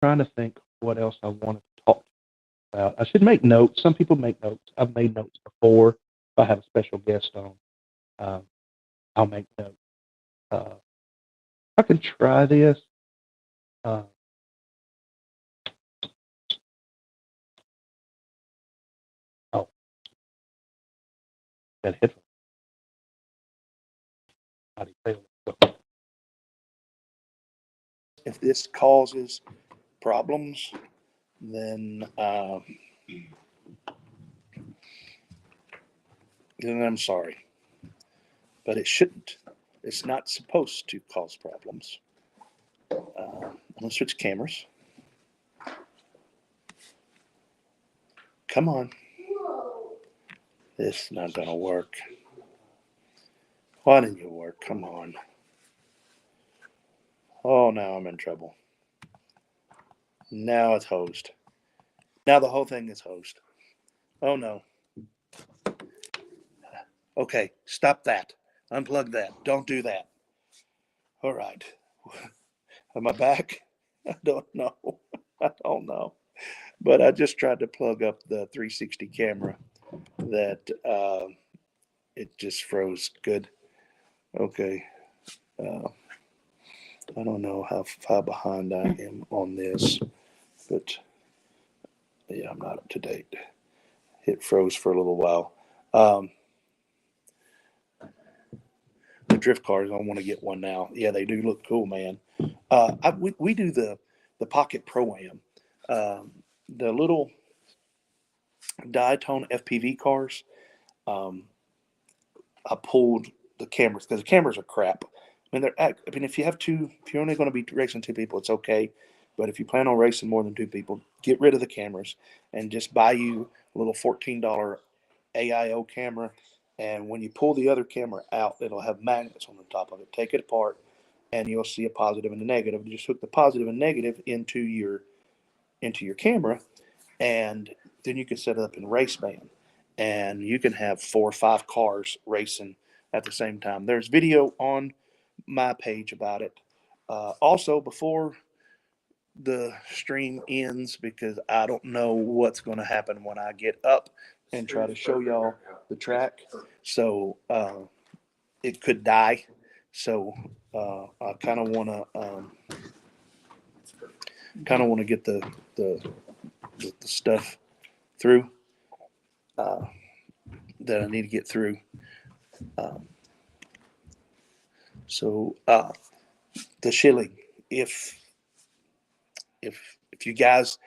Trying to think what else I wanted to talk about. I should make notes. Some people make notes. I've made notes before. If I have a special guest on, um, I'll make notes. I can try this. Uh, oh, that headphone. How do you say it? If this causes problems, then I'm sorry, but it shouldn't. It's not supposed to cause problems. I'm gonna switch cameras. Come on. This is not gonna work. Why didn't you work? Come on. Oh, now I'm in trouble. Now it's hosed. Now the whole thing is hosed. Oh no. Okay, stop that. Unplug that. Don't do that. All right. Am I back? I don't know. I don't know. But I just tried to plug up the 360 camera that it just froze good. Okay. Uh, I don't know how far behind I am on this, but yeah, I'm not up to date. It froze for a little while. The drift cars, I want to get one now. Yeah, they do look cool, man. We do the Pocket Pro Am, the little diatone FPV cars. Um, I pulled the cameras because the cameras are crap. If you have two, if you're only going to be racing two people, it's okay. But if you plan on racing more than two people, get rid of the cameras and just buy you a little $14 AIO camera. And when you pull the other camera out, it'll have magnets on the top of it. Take it apart, and you'll see a positive and a negative. You just hook the positive and negative into your camera, and then you can set it up in race band, and you can have 4 or 5 cars racing at the same time. There's video on my page about it. Also, before the stream ends, because I don't know what's going to happen when I get up and try to show y'all the track. So it could die. So I kind of want to get the stuff through that I need to get through. So the shilling, if you guys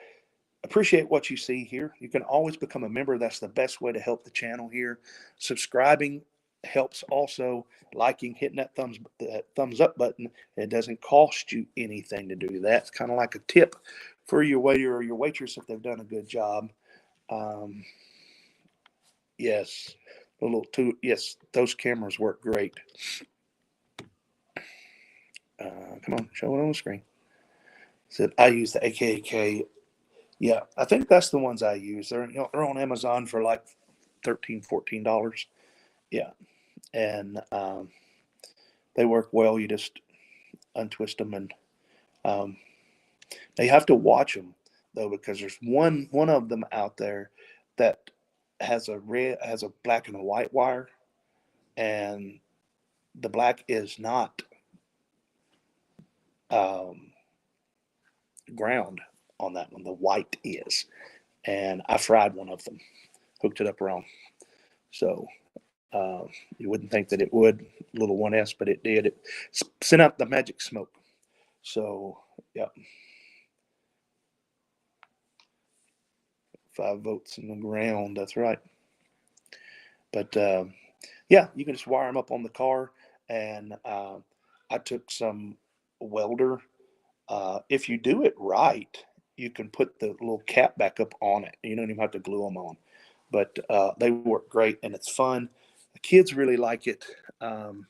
appreciate what you see here, you can always become a member. That's the best way to help the channel here. Subscribing helps also. Liking, hitting that thumbs up button. It doesn't cost you anything to do that. It's kind of like a tip for your waiter or your waitress if they've done a good job. Yes, yes, those cameras work great. Come on, show it on the screen. Said I use the AKK Yeah, I think that's the ones I use. They're on Amazon for like $13, $14. Yeah, and they work well. You just untwist them, and um, now you have to watch them though, because there's one of them out there that has a black and a white wire, and the black is not um, ground on that one. The white is, and I fried one of them, hooked it up wrong. So uh, you wouldn't think that it would, little 1S, but it did. It sent out the magic smoke. So yeah, 5 volts in the ground. That's right. But yeah, you can just wire them up on the car. And I took some welder. If you do it right, you can put the little cap back up on it. You don't even have to glue them on. But they work great, and it's fun. The kids really like it. Um,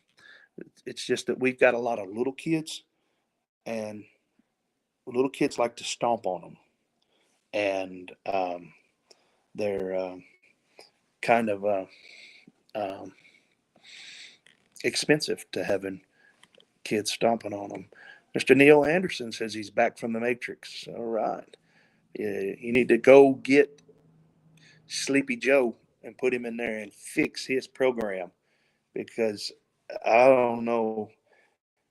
it's just that we've got a lot of little kids, and little kids like to stomp on them, and they're kind of um, expensive to having kids stomping on them. Mr. Neil Anderson says he's back from the Matrix. All right. Yeah, you need to go get Sleepy Joe and put him in there and fix his program, because I don't know.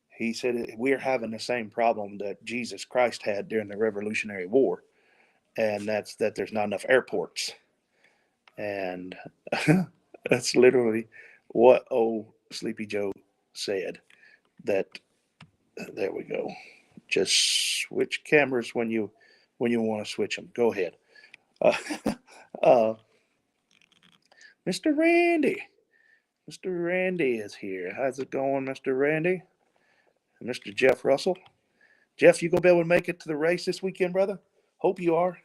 He said we're having the same problem that Jesus Christ had during the Revolutionary War, and that's that there's not enough airports. And that's literally what old Sleepy Joe said. That there we go. Just switch cameras when you want to switch them. Go ahead. Uh, uh, Mr. Randy. Mr. Randy is here. How's it going, Mr. Randy? And Mr. Jeff Russell. Jeff, you gonna be able to make it to the race this weekend, brother? Hope you are.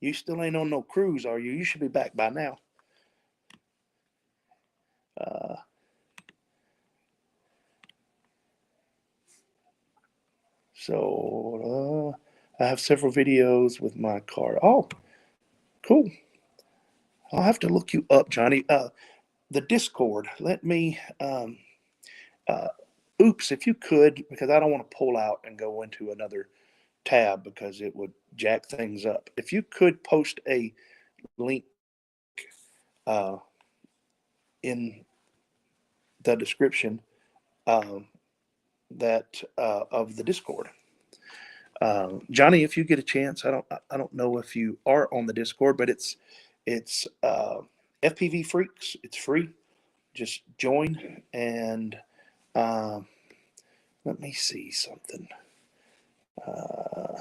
You still ain't on no cruise, are you? You should be back by now. Uh, so I have several videos with my car. Oh, cool. I'll have to look you up, Johnny. The Discord. Let me. Uh, oops, if you could, because I don't want to pull out and go into another tab because it would jack things up. If you could post a link uh, in the description um, that of the Discord. Johnny, if you get a chance, I don't know if you are on the Discord, but it's FPV Freaks. It's free. Just join, and um, let me see something. Uh,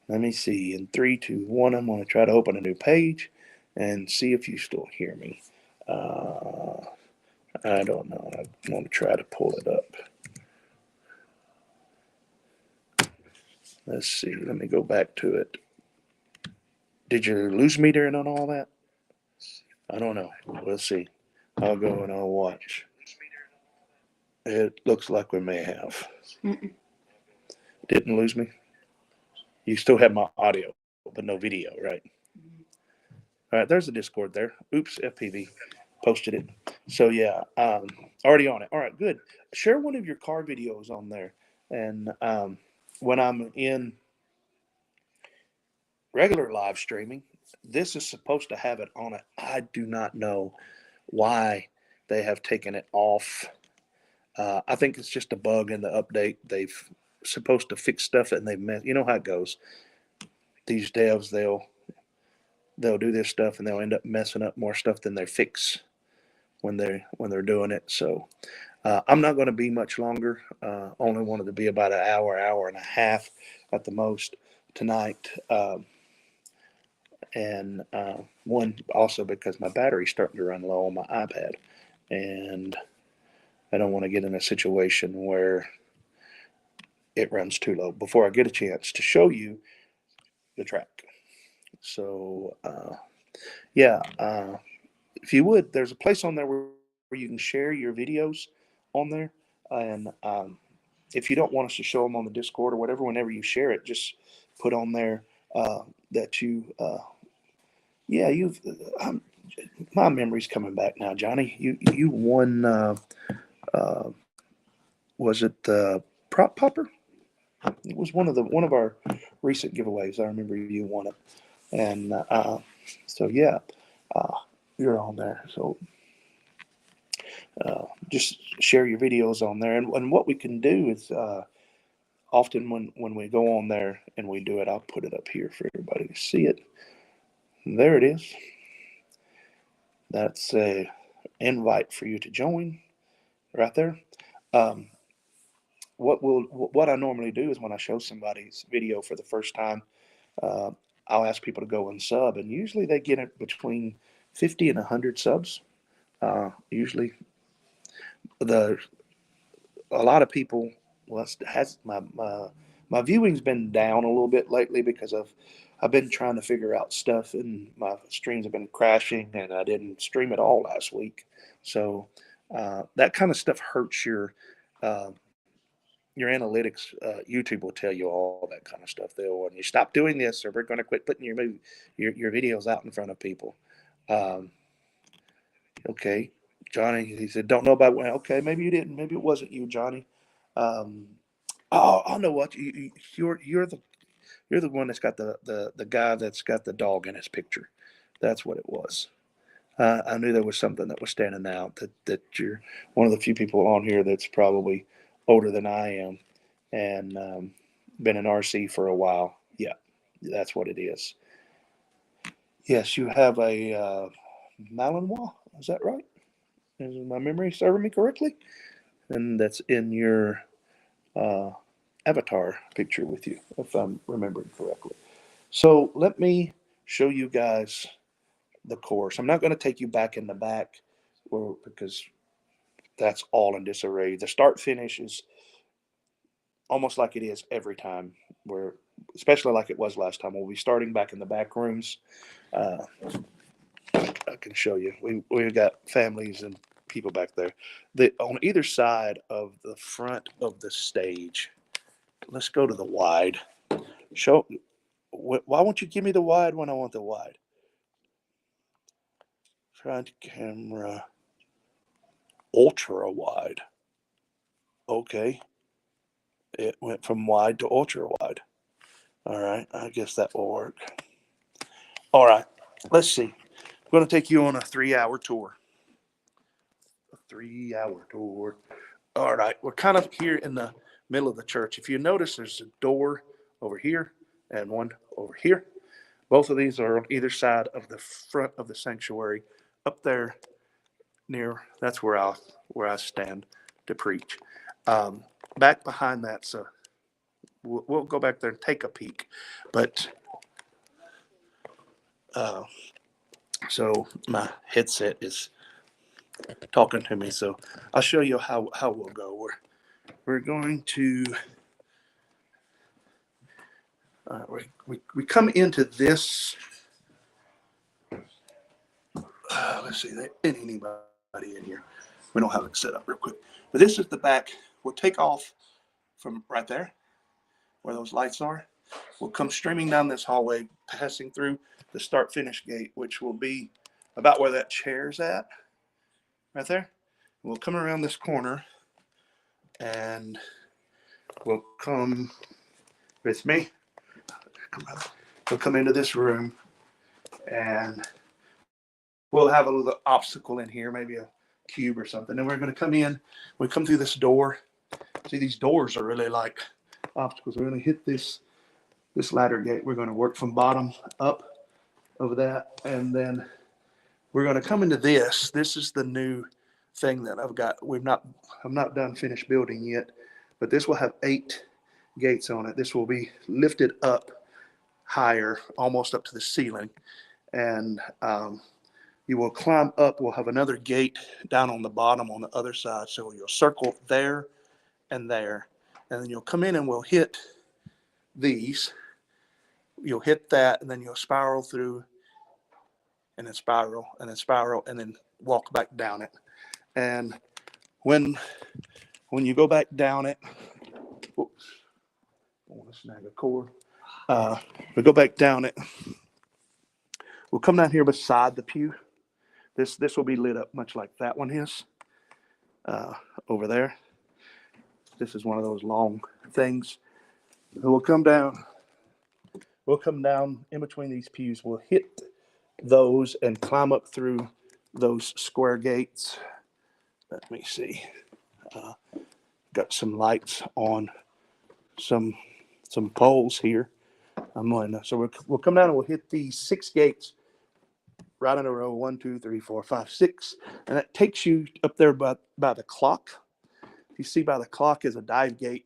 Let me see. In three, two, one, I'm going to try to open a new page and see if you still hear me. I don't know. I want to try to pull it up. Let's see. Let me go back to it. Did you lose me during on all that? I don't know. We'll see. I'll go and I'll watch. It looks like we may have. Didn't lose me? You still have my audio, but no video, right? All right, there's the Discord there. Oops, FPV posted it. So yeah, already on it. All right, good. Share one of your car videos on there, and when I'm in regular live streaming, this is supposed to have it on it. I do not know why they have taken it off. I think it's just a bug in the update. They've supposed to fix stuff and they've messed. You know how it goes. These devs, they'll do this stuff and they'll end up messing up more stuff than they fix when they're doing it. So I'm not going to be much longer. Only wanted to be about an hour, hour and a half at the most tonight. And one also because my battery's starting to run low on my iPad, and I don't want to get in a situation where it runs too low before I get a chance to show you the track. So yeah, if you would, there's a place on there where you can share your videos on there, and if you don't want us to show them on the Discord or whatever, whenever you share it, just put on there that you, yeah, you've. My memory's coming back now, Johnny. You won. Was it the prop popper? It was one of our recent giveaways. I remember you won it, and so yeah, you're on there. So just share your videos on there, and what we can do is often when we go on there and we do it, I'll put it up here for everybody to see it. And there it is. That's a invite for you to join right there. Um, what I normally do is when I show somebody's video for the first time, uh, I'll ask people to go and sub, and usually they get it between 50 and 100 subs. Usually, the a lot of people, well, has my viewing's been down a little bit lately because I've been trying to figure out stuff, and my streams have been crashing, and I didn't stream at all last week. So that kind of stuff hurts uh, your analytics. YouTube will tell you all that kind of stuff. They'll, when you stop doing this, or we're going to quit putting your videos out in front of people. Um, okay, Johnny, he said, don't know about when. Okay, maybe you didn't. Maybe it wasn't you, Johnny. Um, oh, I know what you're the one that's got the guy that's got the dog in his picture. That's what it was. I knew there was something that was standing out, that you're one of the few people on here that's probably older than I am, and been in RC for a while. Yeah, that's what it is. Yes, you have a Malinois. Is that right? Is my memory serving me correctly? And that's in your uh, avatar picture with you, if I'm remembering correctly. So let me show you guys the course. I'm not going to take you back in the back, because that's all in disarray. The start finish is almost like it is every time, where especially like it was last time. We'll be starting back in the back rooms. Uh, I can show you. We've got families and people back there. On either side of the front of the stage. Let's go to the wide. Show. Why won't you give me the wide when I want the wide? Front camera. Ultra wide. Okay. It went from wide to ultra wide. All right. I guess that will work. All right. Let's see. I'm going to take you on a 3-hour tour. A 3-hour tour. All right. We're kind of here in the middle of the church. If you notice, there's a door over here and one over here. Both of these are on either side of the front of the sanctuary. Up there near, that's where I stand to preach. Back behind that, so we'll go back there and take a peek. But so my headset is talking to me, so I'll show you how we'll go. We're going to we come into this. Let's see, there ain't anybody in here. We don't have it set up real quick, but this is the back. We'll take off from right there where those lights are. We'll come streaming down this hallway, passing through the start finish gate, which will be about where that chair's at, right there. We'll come around this corner, and we'll come with me. We'll come into this room, and we'll have a little obstacle in here, maybe a cube or something. And we're going to come in. We come through this door. See, these doors are really like obstacles. We're going to hit this ladder gate. We're going to work from bottom up over that, and then we're going to come into this. This is the new thing that I've got. I'm not done finished building yet, but this will have 8 gates on it. This will be lifted up higher, almost up to the ceiling, and you will climb up. We'll have another gate down on the bottom on the other side. So you'll circle there and there, and then you'll come in and we'll hit these. You'll hit that, and then you'll spiral through, and then spiral, and then spiral, and then walk back down it. And when you go back down it, Oops. Don't want to snag a cord. We go back down it. We'll come down here beside the pew. This will be lit up much like that one is over there. This is one of those long things. We'll come down. We'll come down in between these pews. We'll hit those and climb up through those square gates. Let me see. Got some lights on some poles here. So we'll come down and we'll hit these 6 gates right in a row. 1, 2, 3, 4, 5, 6, and that takes you up there by the clock. You see by the clock is a dive gate.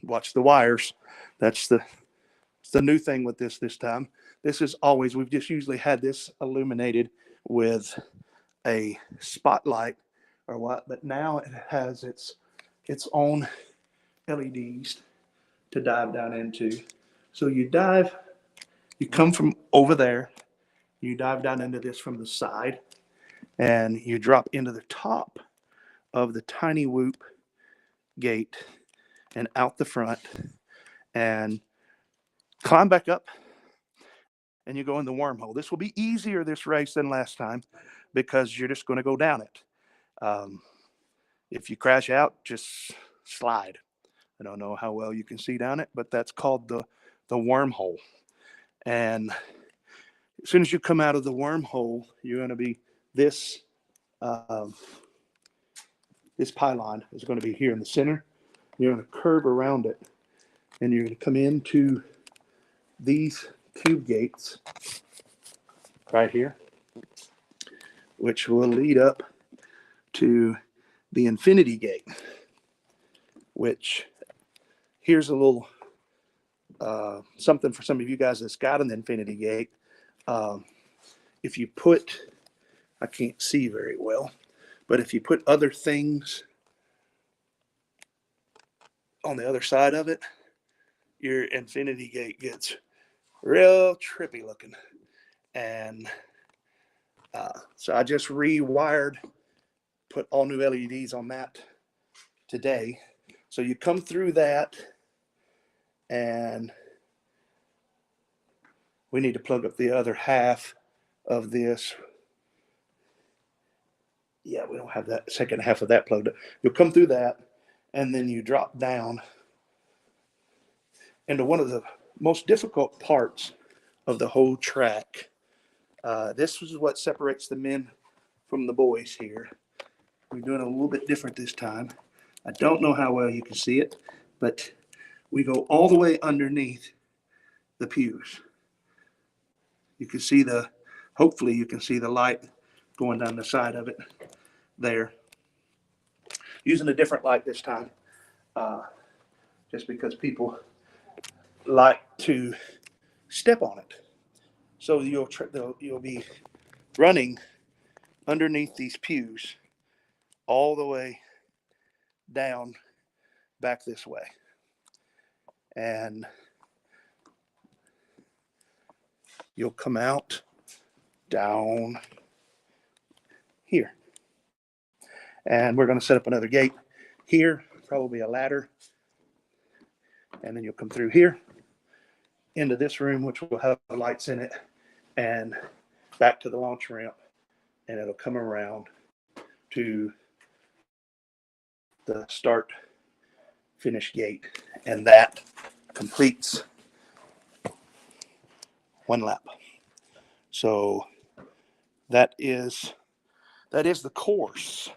Watch the wires. That's the new thing with this time. This is always, we've just usually had this illuminated with a spotlight or what, but now it has its own LEDs to dive down into. So you come from over there, you dive down into this from the side, and you drop into the top of the tiny whoop gate and out the front and climb back up, and you go in the wormhole. This will be easier this race than last time because you're just going to go down it. If you crash out, just slide. I don't know how well you can see down it, but that's called the wormhole. And as soon as you come out of the wormhole, you're going to be this pylon is going to be here in the center. You're going to curve around it, and you're going to come into these cube gates right here, which will lead up to the infinity gate, which here's a little something for some of you guys that's got an infinity gate. If you put, I can't see very well, but if you put other things on the other side of it, your infinity gate gets real trippy looking. And so I just rewired, put all new LEDs on that today. So you come through that, and we need to plug up the other half of this. Yeah, we don't have that second half of that plugged up. You'll come through that, and then you drop down into one of the most difficult parts of the whole track. This is what separates the men from the boys here. We're doing it a little bit different this time. I don't know how well you can see it, but we go all the way underneath the pews. You can see hopefully you can see the light going down the side of it there. Using a different light this time, just because people like to step on it. So you'll be running underneath these pews all the way down back this way. And you'll come out down here. And we're going to set up another gate here, probably a ladder. And then you'll come through here into this room, which will have lights in it, and back to the launch ramp. And it'll come around to the start finish gate. And that completes one lap. So that is the course.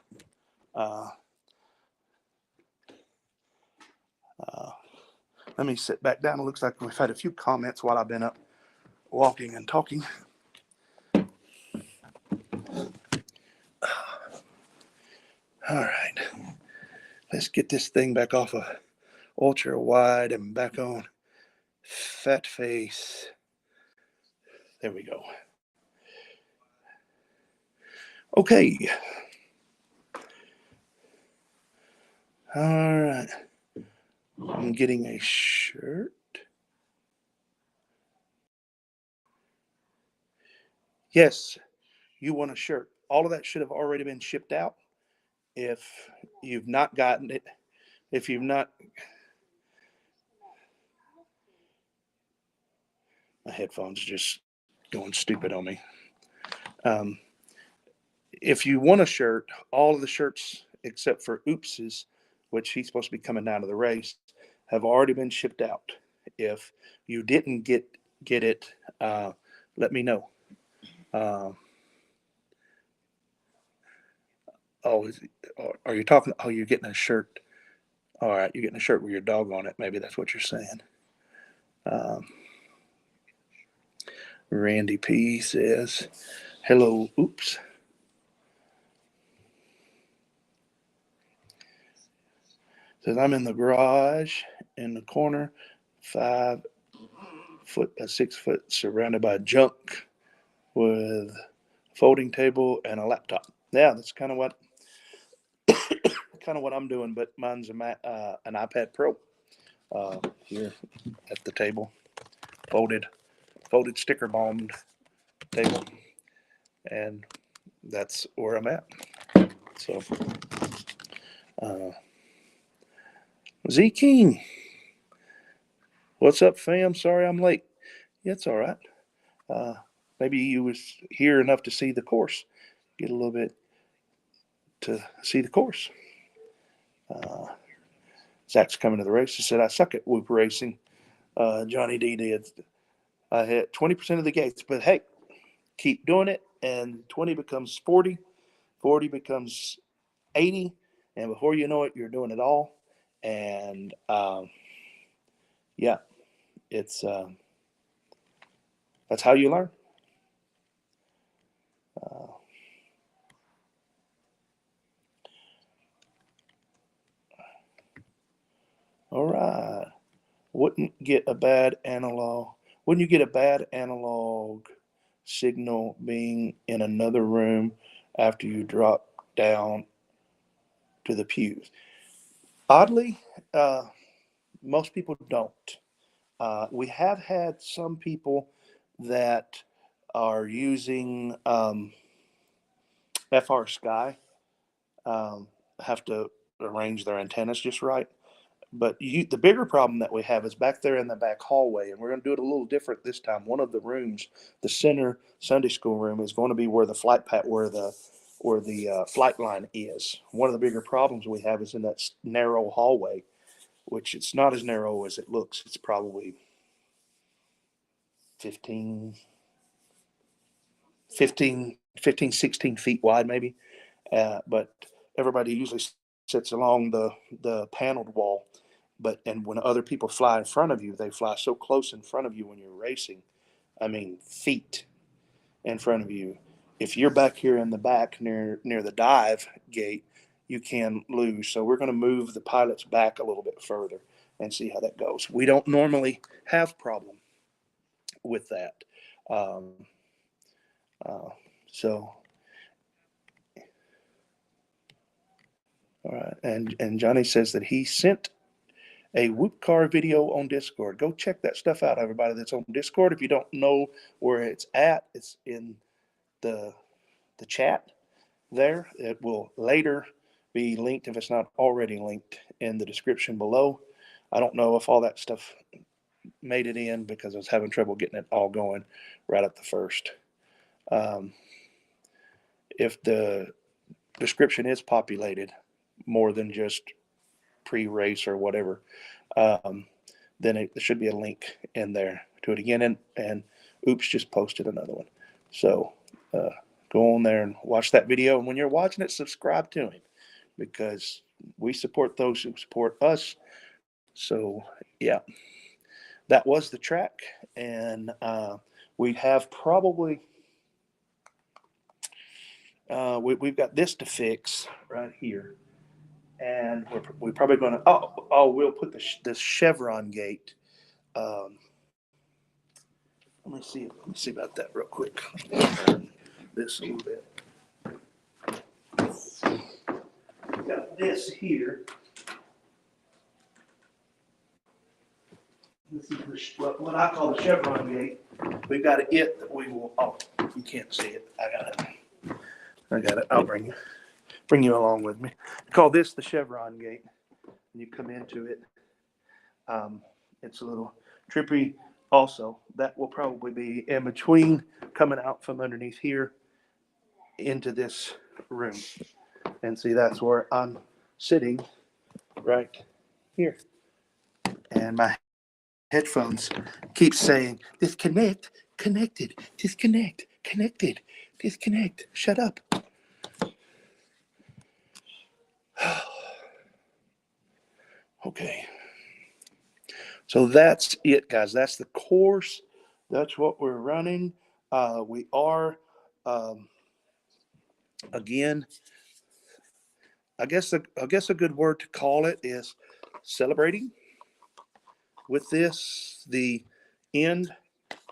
Let me sit back down. It looks like we've had a few comments while I've been up walking and talking. All right. Let's get this thing back off of ultra wide and back on fat face. There we go. Okay. All right. I'm getting a shirt. Yes, you want a shirt. All of that should have already been shipped out. if you've not gotten it, if you've not, my headphones just going stupid on me. If you want a shirt, all of the shirts except for Oops's, which he's supposed to be coming down to the race, have already been shipped out. If you didn't get it, let me know. Oh, are you talking? Oh, you're getting a shirt. All right, you're getting a shirt with your dog on it. Maybe that's what you're saying. Randy P says, hello, oops. Says, I'm in the garage in the corner, 6 foot, surrounded by junk with a folding table and a laptop. Yeah, that's kind of what I'm doing, but mine's an iPad Pro here at the table, folded sticker bombed table, and that's where I'm at. So, Z King, what's up, fam? Sorry I'm late. Yeah, it's all right. Maybe you was here enough to see the course, get a little bit to see the course. Zach's coming to the race. He said, I suck at whoop racing. Johnny D did. I hit 20% of the gates, but hey, keep doing it, and 20 becomes 40, 40 becomes 80, and before you know it, you're doing it all. And yeah, it's that's how you learn. All right. Wouldn't you get a bad analog signal being in another room after you drop down to the pews? Oddly, most people don't. We have had some people that are using FR Sky, have to arrange their antennas just right. But the bigger problem that we have is back there in the back hallway, and we're going to do it a little different this time. One of the rooms, the center Sunday school room, is going to be where the flight line is. One of the bigger problems we have is in that narrow hallway, which it's not as narrow as it looks. It's probably 15, 16 feet wide, maybe. But everybody usually sits along the paneled wall. And when other people fly in front of you, they fly so close in front of you when you're racing. I mean, feet in front of you. If you're back here in the back near the dive gate, you can lose. So we're going to move the pilots back a little bit further and see how that goes. We don't normally have problem with that. So, all right. And Johnny says that he sent a whoop car video on Discord. Go check that stuff out, everybody that's on Discord. If you don't know where it's at, it's in the chat there. It will later be linked, if it's not already linked, in the description below. I don't know if all that stuff made it in because I was having trouble getting it all going right at the first. If the description is populated more than just pre-race or whatever, then there should be a link in there to it again. And Oops just posted another one. So go on there and watch that video. And when you're watching it, subscribe to him, because we support those who support us. So yeah, that was the track. And we have probably, we've got this to fix right here. And we're probably going to, we'll put this chevron gate. Let me see about that real quick. This a little bit. Got this here. This is what I call the chevron gate. We've got it that we will. Oh, you can't see it. I got it. I'll bring you. bring you along with me. I call this the Chevron gate. And you come into it. It's a little trippy. Also, that will probably be in between coming out from underneath here into this room. And see, that's where I'm sitting right here. And my headphones keep saying, disconnect, connected, disconnect, connected, disconnect. Shut up. Okay. So that's it, guys. That's the course. That's what we're running. We are, again, I guess a good word to call it is celebrating with this the end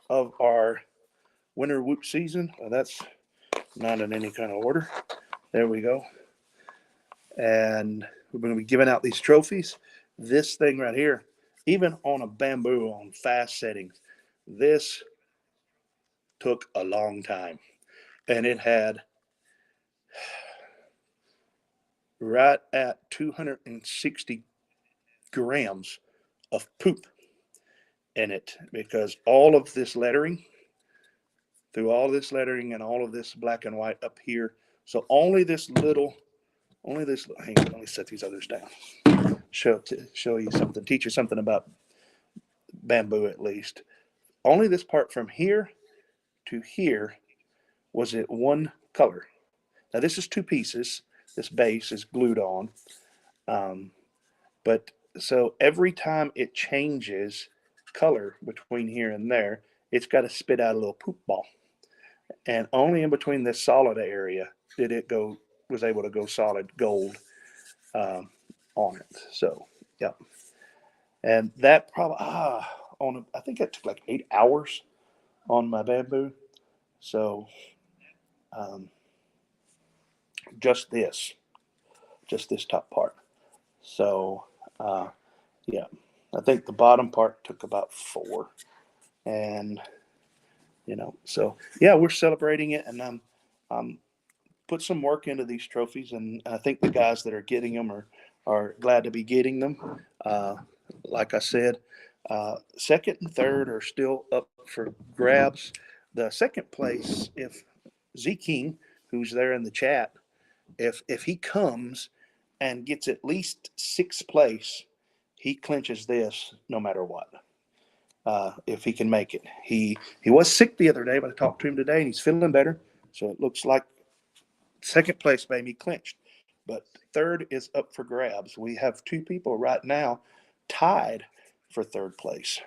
of our winter whoop season. Well, that's not in any kind of order. There we go. And we're going to be giving out these trophies. This thing right here, even on a bamboo on fast settings, this took a long time. And it had right at 260 grams of poop in it, because all of this lettering, through all this lettering and all of this black and white up here. So only this, hang on, let me set these others down. Show you something, teach you something about bamboo at least. Only this part from here to here was it one color. Now this is two pieces. This base is glued on. But so every time it changes color between here and there, it's got to spit out a little poop ball. And only in between this solid area did it was able to go solid gold on it. So, yeah. And that probably, I think it took like 8 hours on my bamboo. So, just this top part. So, yeah, I think the bottom part took about 4. And, so yeah, we're celebrating it, and I'm put some work into these trophies, and I think the guys that are getting them are glad to be getting them. Like I said, second and third are still up for grabs. The second place, if Z King, who's there in the chat, if he comes and gets at least 6th place, he clinches this no matter what. If he can make it, he was sick the other day, but I talked to him today, and he's feeling better. So it looks like second place maybe clinched, but third is up for grabs. We have 2 people right now tied for third place.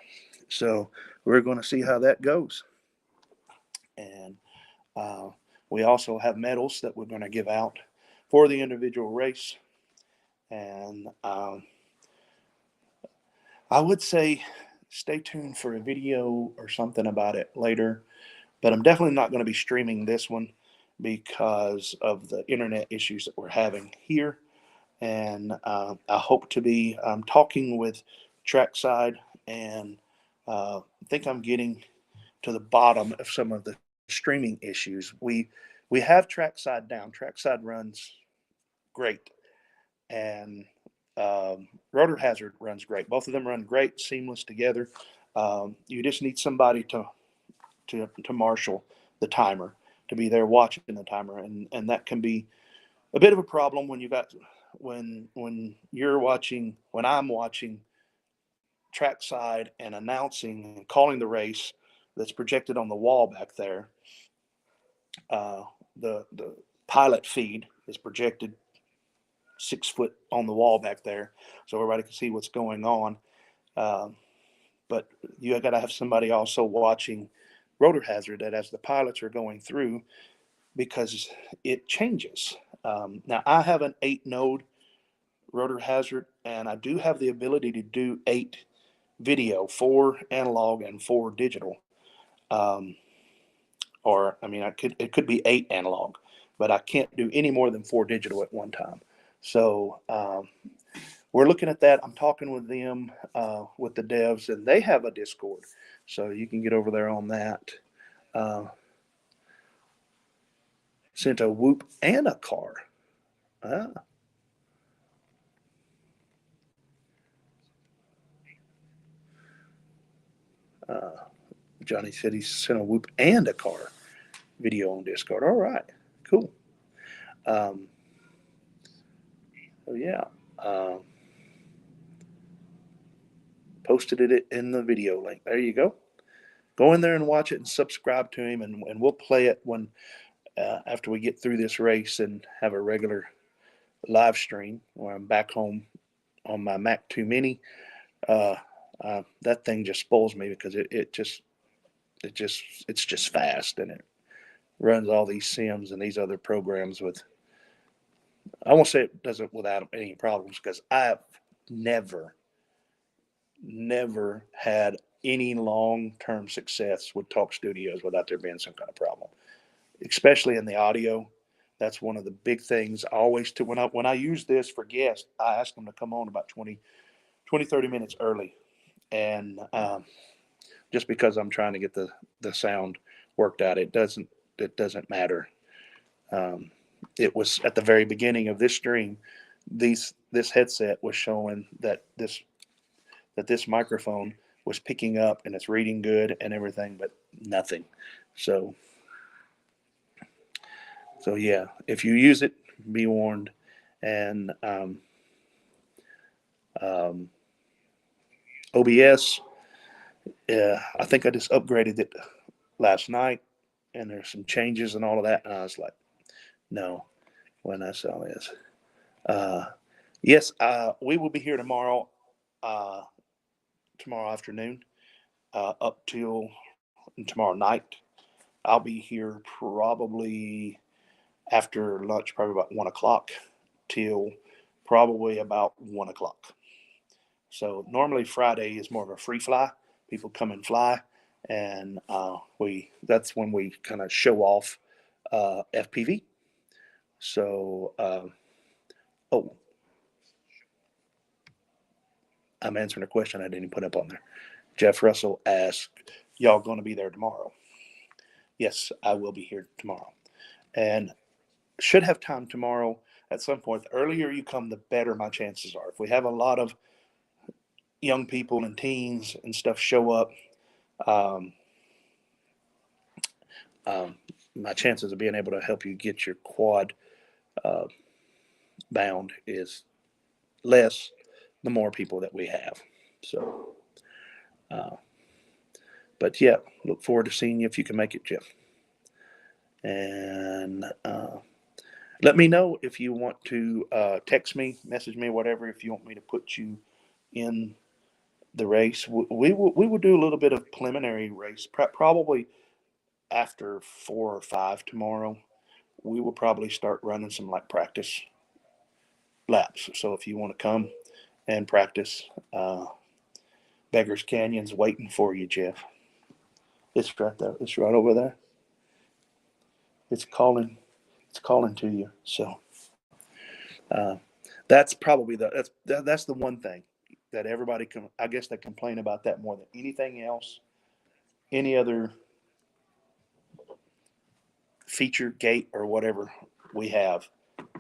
So we're going to see how that goes. And we also have medals that we're going to give out for the individual race. And I would say stay tuned for a video or something about it later, but I'm definitely not going to be streaming this one because of the internet issues that we're having here. And I hope to be talking with Trackside, and think I'm getting to the bottom of some of the streaming issues. We have Trackside down. Trackside runs great, and Rotor Hazard runs great. Both of them run great, seamless together. You just need somebody to marshal the timer, to be there watching the timer, and that can be a bit of a problem when I'm watching Trackside and announcing and calling the race that's projected on the wall back there. The pilot feed is projected 6 foot on the wall back there, so everybody can see what's going on. But you got to have somebody also watching Rotor Hazard that as the pilots are going through, because it changes. Now I have an 8-node Rotor Hazard, and I do have the ability to do 8 video, 4 analog and 4 digital. It could be 8 analog, but I can't do any more than 4 digital at one time. So we're looking at that. I'm talking with them, with the devs, and they have a Discord, so you can get over there on that. Sent a whoop and a car. Ah. Johnny said he sent a whoop and a car video on Discord. All right, cool. Um, so yeah, um, posted it in the video link. There you go. Go in there and watch it and subscribe to him, and we'll play it when after we get through this race and have a regular live stream where I'm back home on my Mac 2 Mini. That thing just spoils me because it's just fast, and it runs all these sims and these other programs with. I won't say it doesn't without any problems because I've never never had any long-term success with Talk Studios without there being some kind of problem, especially in the audio. That's one of the big things. I always when I use this for guests, I ask them to come on about 30 minutes early, and just because I'm trying to get the sound worked out, it doesn't matter. Um, it was at the very beginning of this stream. This headset was showing that this microphone was picking up and it's reading good and everything, but nothing. So yeah, if you use it, be warned. And um, OBS, I think I just upgraded it last night, and there's some changes and all of that. And I was like, no, when I saw this. Yes, we will be here tomorrow, uh, tomorrow afternoon, up till tomorrow night. I'll be here probably after lunch, probably about 1 o'clock till probably about 1 o'clock. So normally Friday is more of a free fly. People come and fly, and that's when we kind of show off FPV. So oh, I'm answering a question I didn't put up on there. Jeff Russell asked, "Y'all going to be there tomorrow?" Yes, I will be here tomorrow, and should have time tomorrow at some point. The earlier you come, the better my chances are. If we have a lot of young people and teens and stuff show up, um, um, my chances of being able to help you get your quad uh, bound is less the more people that we have. So, uh, but yeah, look forward to seeing you if you can make it, Jeff. And let me know if you want to text me, message me, whatever, if you want me to put you in the race. We will do a little bit of preliminary race, probably after 4 or 5 tomorrow. We will probably start running some like practice laps. So if you want to come and practice, Beggars Canyon's waiting for you, Jeff. It's right there. It's right over there. It's calling. It's calling to you. So uh, that's probably that's the one thing that everybody can. I guess they complain about that more than anything else. Any other feature gate or whatever we have,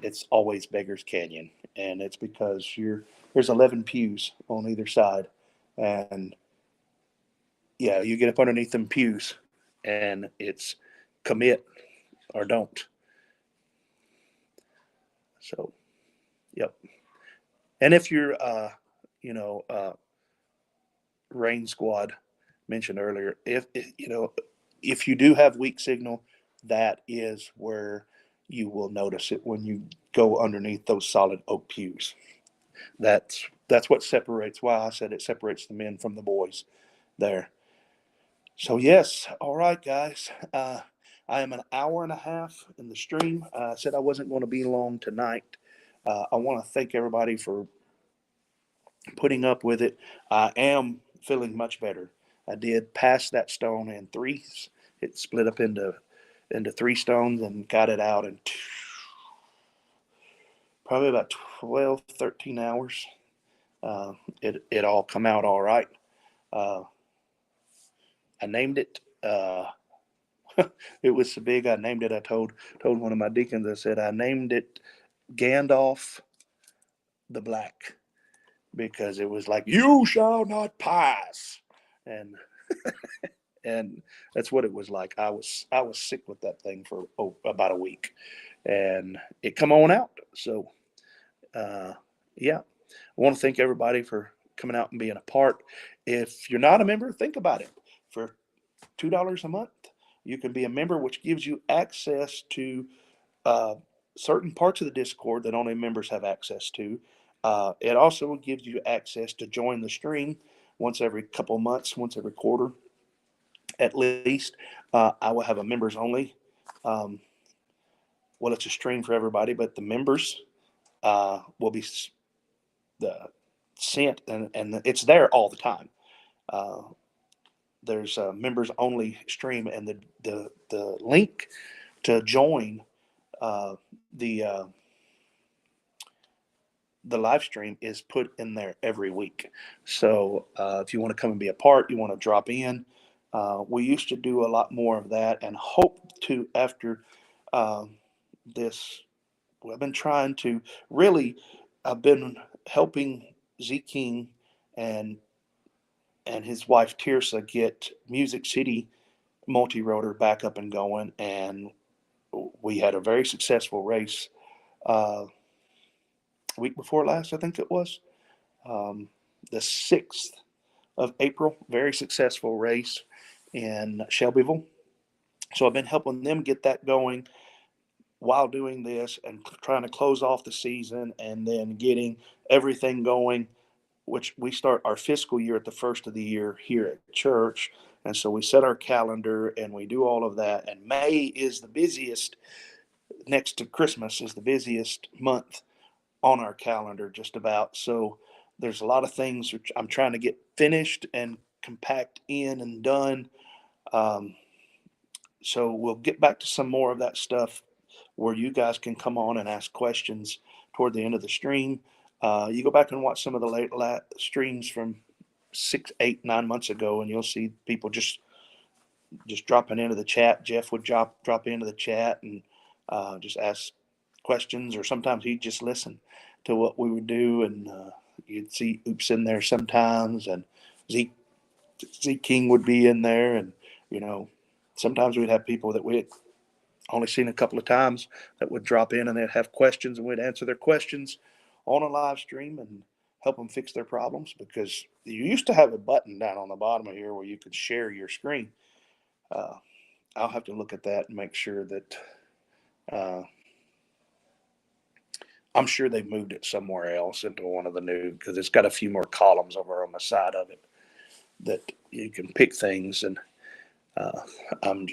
it's always Beggars Canyon, and it's because there's 11 pews on either side, and yeah, you get up underneath them pews, and it's commit or don't. So, yep. And if you're, you know, Rain Squad mentioned earlier, if you do have weak signal, that is where you will notice it when you go underneath those solid oak pews. That's what separates. Why I said it separates the men from the boys there. So yes, all right, guys. I am an hour and a half in the stream. I said I wasn't going to be long tonight. I want to thank everybody for putting up with it. I am feeling much better. I did pass that stone in threes. It split up into 3 stones and got it out in probably about 12, 13 hours. It all come out all right. Uh, I named it. It was so big. I named it. I told one of my deacons. I said I named it Gandalf the Black, because it was like, "You shall not pass," and and that's what it was like. I was sick with that thing for about a week, and it come on out. So yeah, I want to thank everybody for coming out and being a part. If you're not a member, think about it. For $2 a month, you can be a member, which gives you access to uh, certain parts of the Discord that only members have access to. It also gives you access to join the stream once every couple months, once every quarter at least. I will have a members only. Um, well, it's a stream for everybody, but the members will be the sent, and it's there all the time. Uh, there's a members only stream, and the link to join uh, the uh, the live stream is put in there every week. So if you want to come and be a part, you want to drop in. We used to do a lot more of that, and hope to after this. I've been trying to really. I've been helping Z King and his wife Tirsa get Music City multi rotor back up and going, and we had a very successful race week before last, I think it was the 6th of April. Very successful race in Shelbyville. So I've been helping them get that going while doing this and trying to close off the season and then getting everything going, which we start our fiscal year at the first of the year here at church. And so we set our calendar and we do all of that. And May is the busiest, next to Christmas, is the busiest month on our calendar, just about. So there's a lot of things which I'm trying to get finished and compact in and done. Um, so we'll get back to some more of that stuff where you guys can come on and ask questions toward the end of the stream. You go back and watch some of the late streams from 6, 8, 9 months ago, and you'll see people just dropping into the chat. Jeff would drop into the chat and just ask questions, or sometimes he'd just listen to what we would do, and you'd see Oops in there sometimes, and Z King would be in there, and sometimes we'd have people that we had only seen a couple of times that would drop in and they'd have questions, and we'd answer their questions on a live stream and help them fix their problems, because you used to have a button down on the bottom of here where you could share your screen. I'll have to look at that and make sure that I'm sure they've moved it somewhere else into one of the new, because it's got a few more columns over on the side of it that you can pick things. And uh, I'm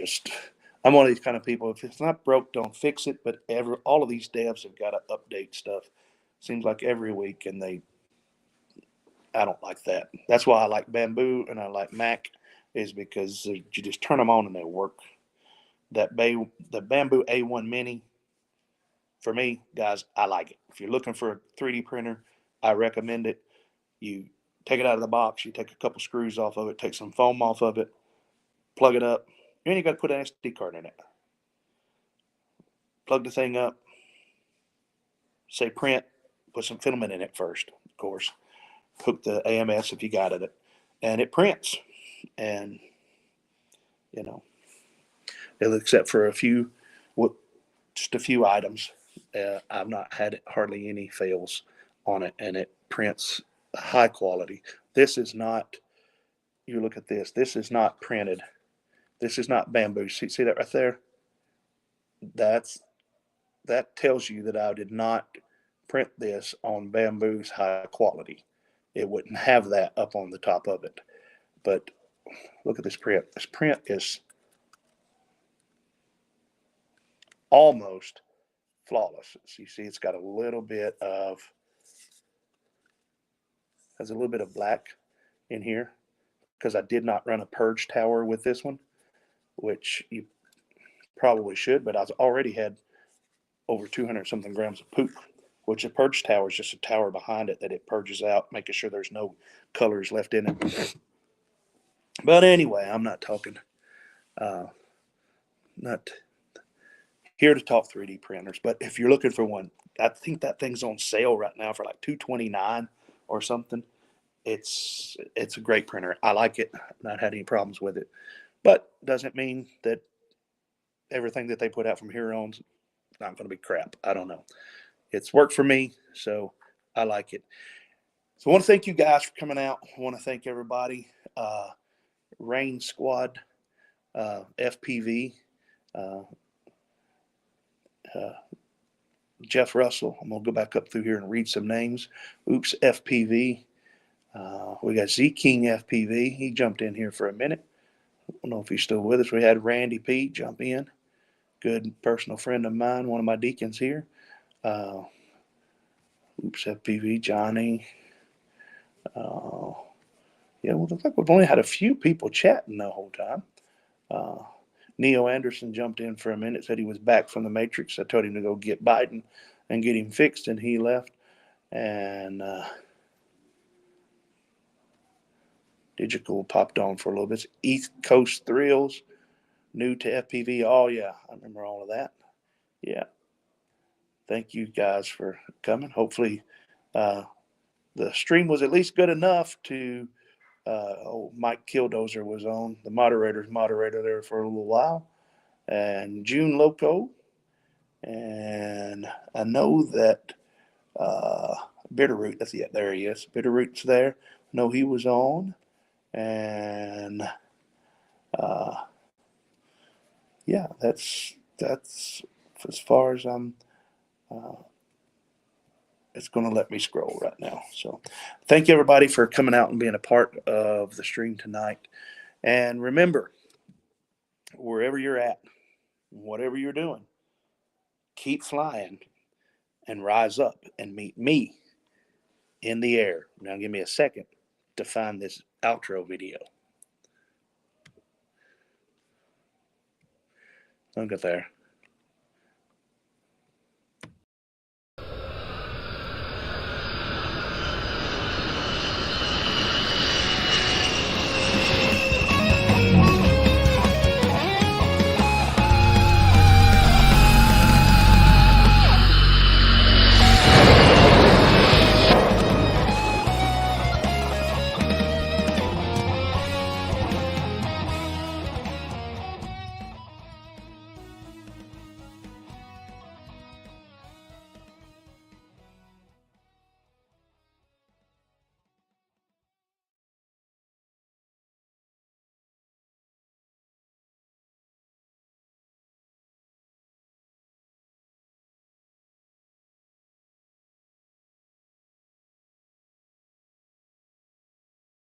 one of these kind of people. If it's not broke, don't fix it. But all of these devs have got to update stuff. Seems like every week, and I don't like that. That's why I like Bamboo and I like Mac, is because you just turn them on and they work. The Bamboo A1 Mini, for me, guys, I like it. If you're looking for a 3D printer, I recommend it. You take it out of the box, you take a couple screws off of it, take some foam off of it, plug it up, and you got to put an SD card in it. Plug the thing up, say print, put some filament in it first, of course. Hook the AMS if you got it, and it prints. And except for just a few items, I've not had hardly any fails on it, and it prints high quality. This is not. You look at this. This is not printed. This is not Bamboo. See that right there? That tells you that I did not print this on Bamboo's high quality. It wouldn't have that up on the top of it. But look at this print. This print is almost flawless. So you see, it's got a little bit of black in here, because I did not run a purge tower with this one, which you probably should, but I already had over 200 something grams of poop, which a purge tower is just a tower behind it that it purges out, making sure there's no colors left in it. But anyway, I'm not talking, not here to talk 3D printers, but if you're looking for one, I think that thing's on sale right now for like $229 or something. It's a great printer. I like it. Not had any problems with it, but doesn't mean that everything that they put out from here on is not going to be crap. I don't know. It's worked for me, so I like it. So I want to thank you guys for coming out. I want to thank everybody. Rain Squad, FPV, uh, uh, Jeff Russell. I'm going to go back up through here and read some names. Oops, FPV. We got Z King FPV. He jumped in here for a minute. I don't know if he's still with us. We had Randy P jump in. Good personal friend of mine, one of my deacons here. Oops, FPV, Johnny. Yeah, well, it looks like we've only had a few people chatting the whole time. Neo Anderson jumped in for a minute, said he was back from the Matrix. I told him to go get Biden and get him fixed, and he left. And Digital popped on for a little bit. East Coast Thrills, new to FPV. Oh, yeah, I remember all of that. Yeah. Thank you guys for coming. Hopefully, the stream was at least good enough to. Mike Killdozer was on, the moderator's moderator there for a little while, and June Loco. And I know that Bitterroot, there he is. Bitterroot's there. I know he was on. And yeah, that's as far as I'm. It's going to let me scroll right now. So thank you, everybody, for coming out and being a part of the stream tonight. And remember, wherever you're at, whatever you're doing, keep flying and rise up and meet me in the air. Now give me a second to find this outro video. Look at there.